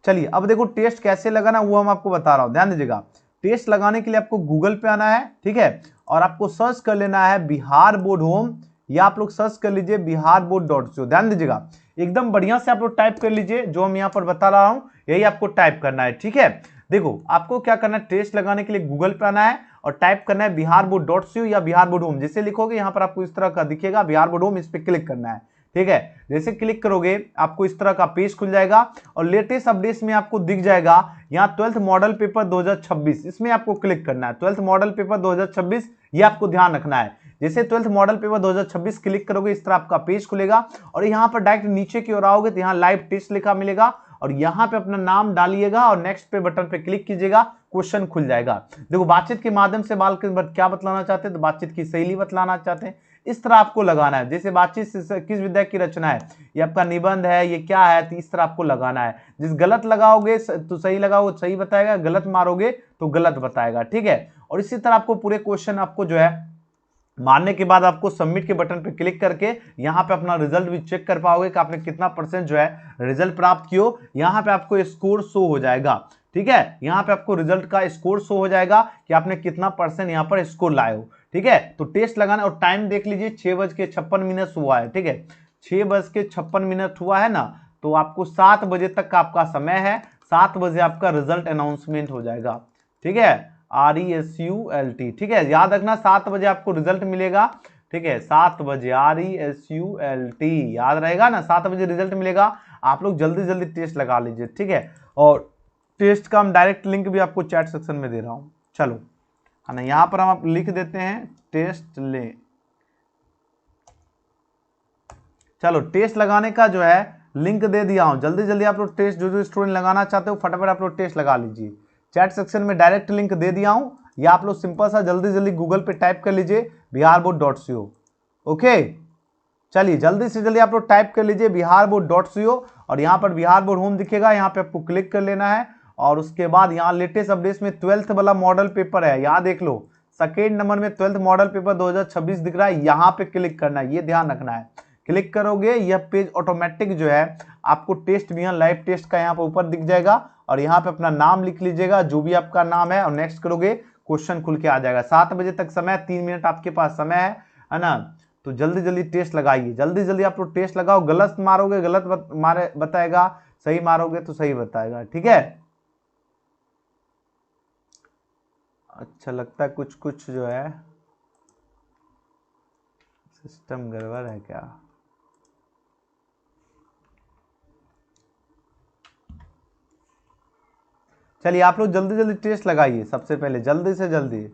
चलिए अब देखो टेस्ट कैसे लगाना वो हम आपको बता रहा हूं, ध्यान दीजिएगा। टेस्ट लगाने के लिए आपको गूगल पे आना है। ठीक है, और आपको सर्च कर लेना है बिहार बोर्ड होम, या आप लोग सर्च कर लीजिए biharboard.co। ध्यान दीजिएगा, एकदम बढ़िया से आप लोग टाइप कर लीजिए, जो हम यहाँ पर बता रहा हूं यही आपको टाइप करना है। ठीक है, देखो आपको क्या करना है, टेस्ट लगाने के लिए गूगल पे आना है और टाइप करना है biharboard.co या बिहार बोर्ड होम। जैसे लिखोगे यहाँ पर आपको इस तरह का दिखेगा बिहार बोर्ड होम, इस पर क्लिक करना है। ठीक है, जैसे क्लिक करोगे आपको इस तरह का पेज खुल जाएगा और लेटेस्ट अपडेट्स में आपको दिख जाएगा यहाँ 12th मॉडल पेपर 2026, इसमें आपको क्लिक करना है। 12th मॉडल पेपर 2026, ये आपको ध्यान रखना है। जैसे 12th मॉडल पेपर 2026 क्लिक करोगे, इस तरह आपका पेज खुलेगा और यहाँ पर डायरेक्ट नीचे की ओर आओगे तो यहाँ लाइव टेस्ट लिखा मिलेगा और यहाँ पे अपना नाम डालिएगा और नेक्स्ट पे बटन पे क्लिक कीजिएगा, क्वेश्चन खुल जाएगा। देखो बातचीत के माध्यम से बाल क्या बतलाना चाहते हैं, तो बातचीत की शैली बतलाना चाहते हैं, इस तरह आपको लगाना है। जैसे बातचीत से किस विधा की रचना है, ये आपका निबंध है, ये क्या है, तो इस तरह आपको लगाना है। जिस गलत लगाओगे तो सही लगाओगे सही बताएगा, गलत मारोगे तो गलत बताएगा। ठीक है, और इसी तरह आपको पूरे क्वेश्चन आपको जो है मारने के बाद आपको सबमिट के बटन पर क्लिक करके यहाँ पे अपना रिजल्ट भी चेक कर पाओगे कि आपने कितना % जो है रिजल्ट प्राप्त किया। यहाँ पे आपको स्कोर शो हो जाएगा। ठीक है, यहाँ पे आपको रिजल्ट का स्कोर शो हो जाएगा कि आपने कितना % यहाँ पर स्कोर लाए हो। ठीक है, तो टेस्ट लगाना और टाइम देख लीजिए, 6:56 हुआ है। ठीक है, 6:56 हुआ है ना, तो आपको 7 बजे तक का आपका समय है। 7 बजे आपका रिजल्ट अनाउंसमेंट हो जाएगा। ठीक है, RESULT। ठीक है, याद रखना 7 बजे आपको रिजल्ट मिलेगा। ठीक है, 7 बजे RESULT याद रहेगा ना, 7 बजे रिजल्ट मिलेगा। आप लोग जल्दी जल्दी टेस्ट लगा लीजिए। ठीक है, और टेस्ट का हम डायरेक्ट लिंक भी आपको चैट सेक्शन में दे रहा हूं। चलो, है ना, यहां पर हम आप लिख देते हैं टेस्ट ले। चलो टेस्ट लगाने का जो है लिंक दे दिया हूं, जल्दी जल्दी आप लोग टेस्ट जो स्टूडेंट लगाना चाहते हो फटाफट आप लोग टेस्ट लगा लीजिए। चैट सेक्शन में डायरेक्ट लिंक दे दिया हूं, या आप लोग सिंपल सा जल्दी जल्दी गूगल पे टाइप कर लीजिए biharboard.co। ओके, चलिए जल्दी से जल्दी आप लोग टाइप कर लीजिए biharboard.co और यहाँ पर बिहार बोर्ड होम दिखेगा, यहाँ पे आपको क्लिक कर लेना है और उसके बाद यहाँ लेटेस्ट अपडेट्स में 12th वाला मॉडल पेपर है, यहाँ देख लो सेकेंड नंबर में 12th मॉडल पेपर 2026 दिख रहा है, यहाँ पे क्लिक करना है, ये ध्यान रखना है। क्लिक करोगे यह पेज ऑटोमेटिक जो है आपको टेस्ट भी लाइव टेस्ट का यहाँ पर ऊपर दिख जाएगा और यहाँ पे अपना नाम लिख लीजिएगा, जो भी आपका नाम है, और नेक्स्ट करोगे क्वेश्चन खुल के आ जाएगा। 7 बजे तक समय, 3 मिनट आपके पास समय है ना, तो जल्दी जल्दी टेस्ट लगाइए, जल्दी जल्दी आप लोग टेस्ट लगाओ। गलत मारोगे गलत मारे बताएगा, सही मारोगे तो सही बताएगा। ठीक है, अच्छा लगता है कुछ कुछ जो है सिस्टम गड़बड़ है क्या? चलिए आप लोग जल्दी जल्दी टेस्ट लगाइए, सबसे पहले जल्दी से जल्दी।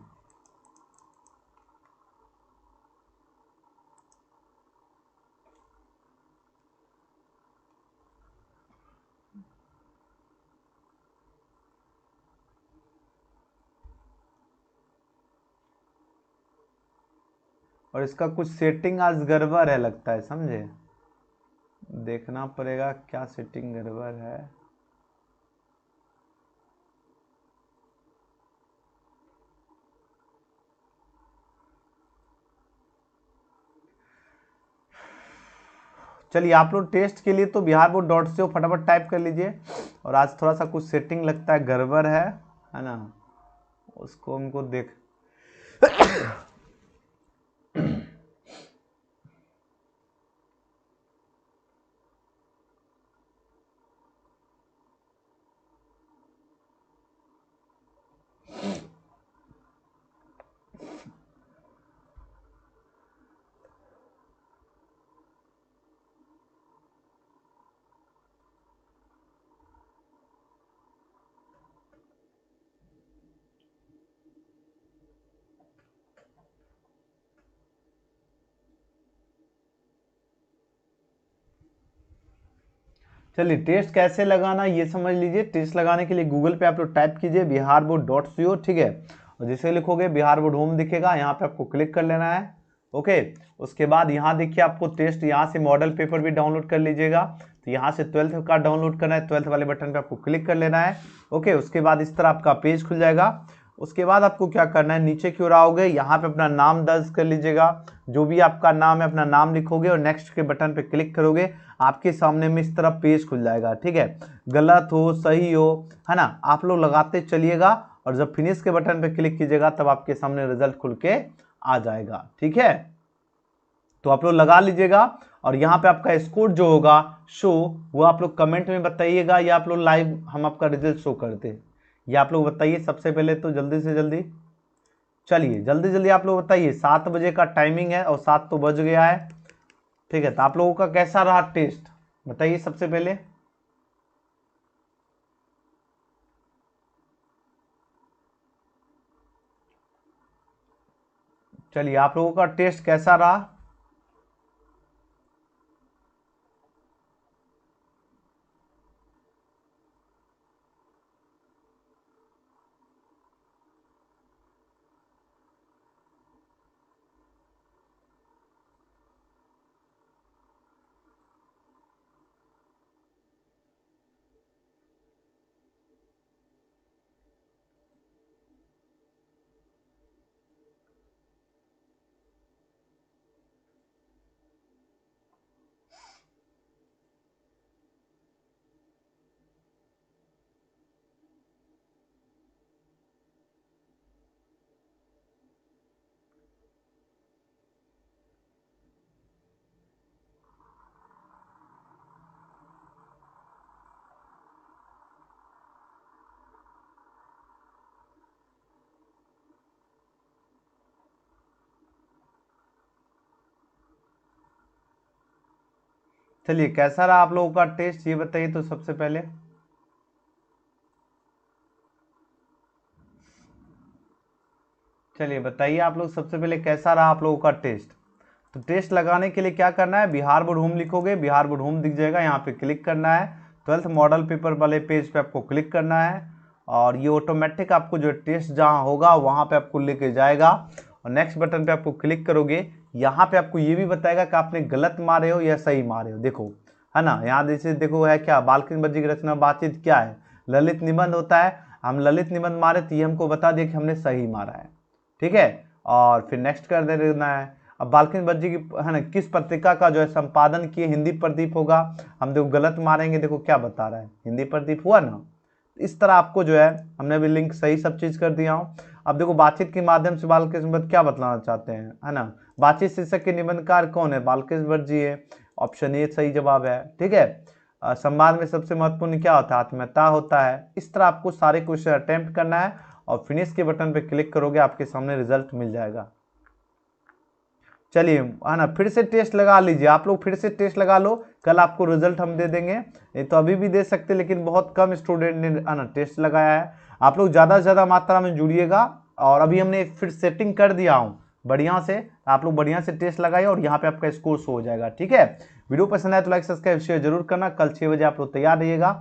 और इसका कुछ सेटिंग आज गड़बड़ है लगता है, समझे? देखना पड़ेगा क्या सेटिंग गड़बड़ है। चलिए आप लोग टेस्ट के लिए तो biharboard.co फटाफट टाइप कर लीजिए। और आज थोड़ा सा कुछ सेटिंग लगता है गड़बड़ है ना, उसको हमको देख चलिए टेस्ट कैसे लगाना ये समझ लीजिए। टेस्ट लगाने के लिए गूगल पे आप लोग टाइप कीजिए biharboard.co, ठीक है। और जैसे लिखोगे बिहार बोर्ड होम दिखेगा, यहाँ पे आपको क्लिक कर लेना है। ओके, उसके बाद यहाँ देखिए आपको टेस्ट, यहाँ से मॉडल पेपर भी डाउनलोड कर लीजिएगा। तो यहाँ से 12th का डाउनलोड करना है, 12th वाले बटन पे आपको क्लिक कर लेना है। ओके, उसके बाद इस तरह आपका पेज खुल जाएगा। उसके बाद आपको क्या करना है, नीचे की ओर आओगे, यहाँ पे अपना नाम दर्ज कर लीजिएगा, जो भी आपका नाम है अपना नाम लिखोगे और नेक्स्ट के बटन पे क्लिक करोगे, आपके सामने में इस तरह पेज खुल जाएगा, ठीक है। गलत हो सही हो, है ना, आप लोग लगाते चलिएगा और जब फिनिश के बटन पे क्लिक कीजिएगा तब आपके सामने रिजल्ट खुल के आ जाएगा, ठीक है। तो आप लोग लगा लीजिएगा और यहाँ पे आपका स्कोर जो होगा शो, वो आप लोग कमेंट में बताइएगा या आप लोग लाइव हम आपका रिजल्ट शो करते हैं, ये आप लोग बताइए सबसे पहले तो जल्दी से जल्दी। चलिए जल्दी जल्दी आप लोग बताइए, 7 बजे का टाइमिंग है और 7 तो बज गया है, ठीक है। तो आप लोगों का कैसा रहा टेस्ट बताइए सबसे पहले। चलिए आप लोगों का टेस्ट कैसा रहा? चलिए कैसा रहा आप लोगों का टेस्ट ये बताइए तो सबसे पहले। चलिए बताइए आप लोग सबसे पहले कैसा रहा आप लोगों का टेस्ट। तो टेस्ट लगाने के लिए क्या करना है, बिहार बोर्ड होम लिखोगे, बिहार बोर्ड होम दिख जाएगा, यहाँ पे क्लिक करना है। 12th मॉडल पेपर वाले पेज पे आपको क्लिक करना है और ये ऑटोमेटिक आपको जो टेस्ट जहाँ होगा वहाँ पे आपको लेके जाएगा और नेक्स्ट बटन पे आपको क्लिक करोगे। यहाँ पे आपको ये भी बताएगा कि आपने गलत मारे हो या सही मारे हो, देखो है ना। यहाँ जैसे देखो है क्या, बाल्किन बज्जी की रचना बातचीत क्या है, ललित निबंध होता है। हम ललित निबंध मारे तो ये हमको बता दिया कि हमने सही मारा है, ठीक है। और फिर नेक्स्ट कर देना है। अब बाल्किन बज्जी की है ना किस पत्रिका का जो है संपादन किए, हिंदी प्रदीप होगा। हम देखो गलत मारेंगे, देखो क्या बता रहा है, हिंदी प्रदीप हुआ ना। इस तरह आपको जो है हमने भी लिंक सही सब चीज कर दिया हूँ। अब देखो बातचीत के माध्यम से बालकृष्ण निबंध क्या बतलाना चाहते हैं, है ना। बातचीत शीर्षक के निबंधकार कौन है, बालकृष्ण भट्ट जी है, ऑप्शन ए सही जवाब है, ठीक है। संवाद में सबसे महत्वपूर्ण क्या होता है, आत्मीयता होता है। इस तरह आपको सारे क्वेश्चन अटेम्प्ट करना है और फिनिश के बटन पे क्लिक करोगे, आपके सामने रिजल्ट मिल जाएगा। चलिए है ना, फिर से टेस्ट लगा लीजिए, आप लोग फिर से टेस्ट लगा लो, कल आपको रिजल्ट हम दे देंगे। ये तो अभी भी दे सकते, लेकिन बहुत कम स्टूडेंट ने है ना टेस्ट लगाया है। आप लोग ज़्यादा से ज़्यादा मात्रा में जुड़िएगा, और अभी हमने फिर सेटिंग कर दिया हूँ बढ़िया से, आप लोग बढ़िया से टेस्ट लगाइए और यहाँ पे आपका स्कोर शो हो जाएगा। ठीक है, वीडियो पसंद आए तो लाइक सब्सक्राइब शेयर जरूर करना। कल 6 बजे आप लोग तैयार रहिएगा।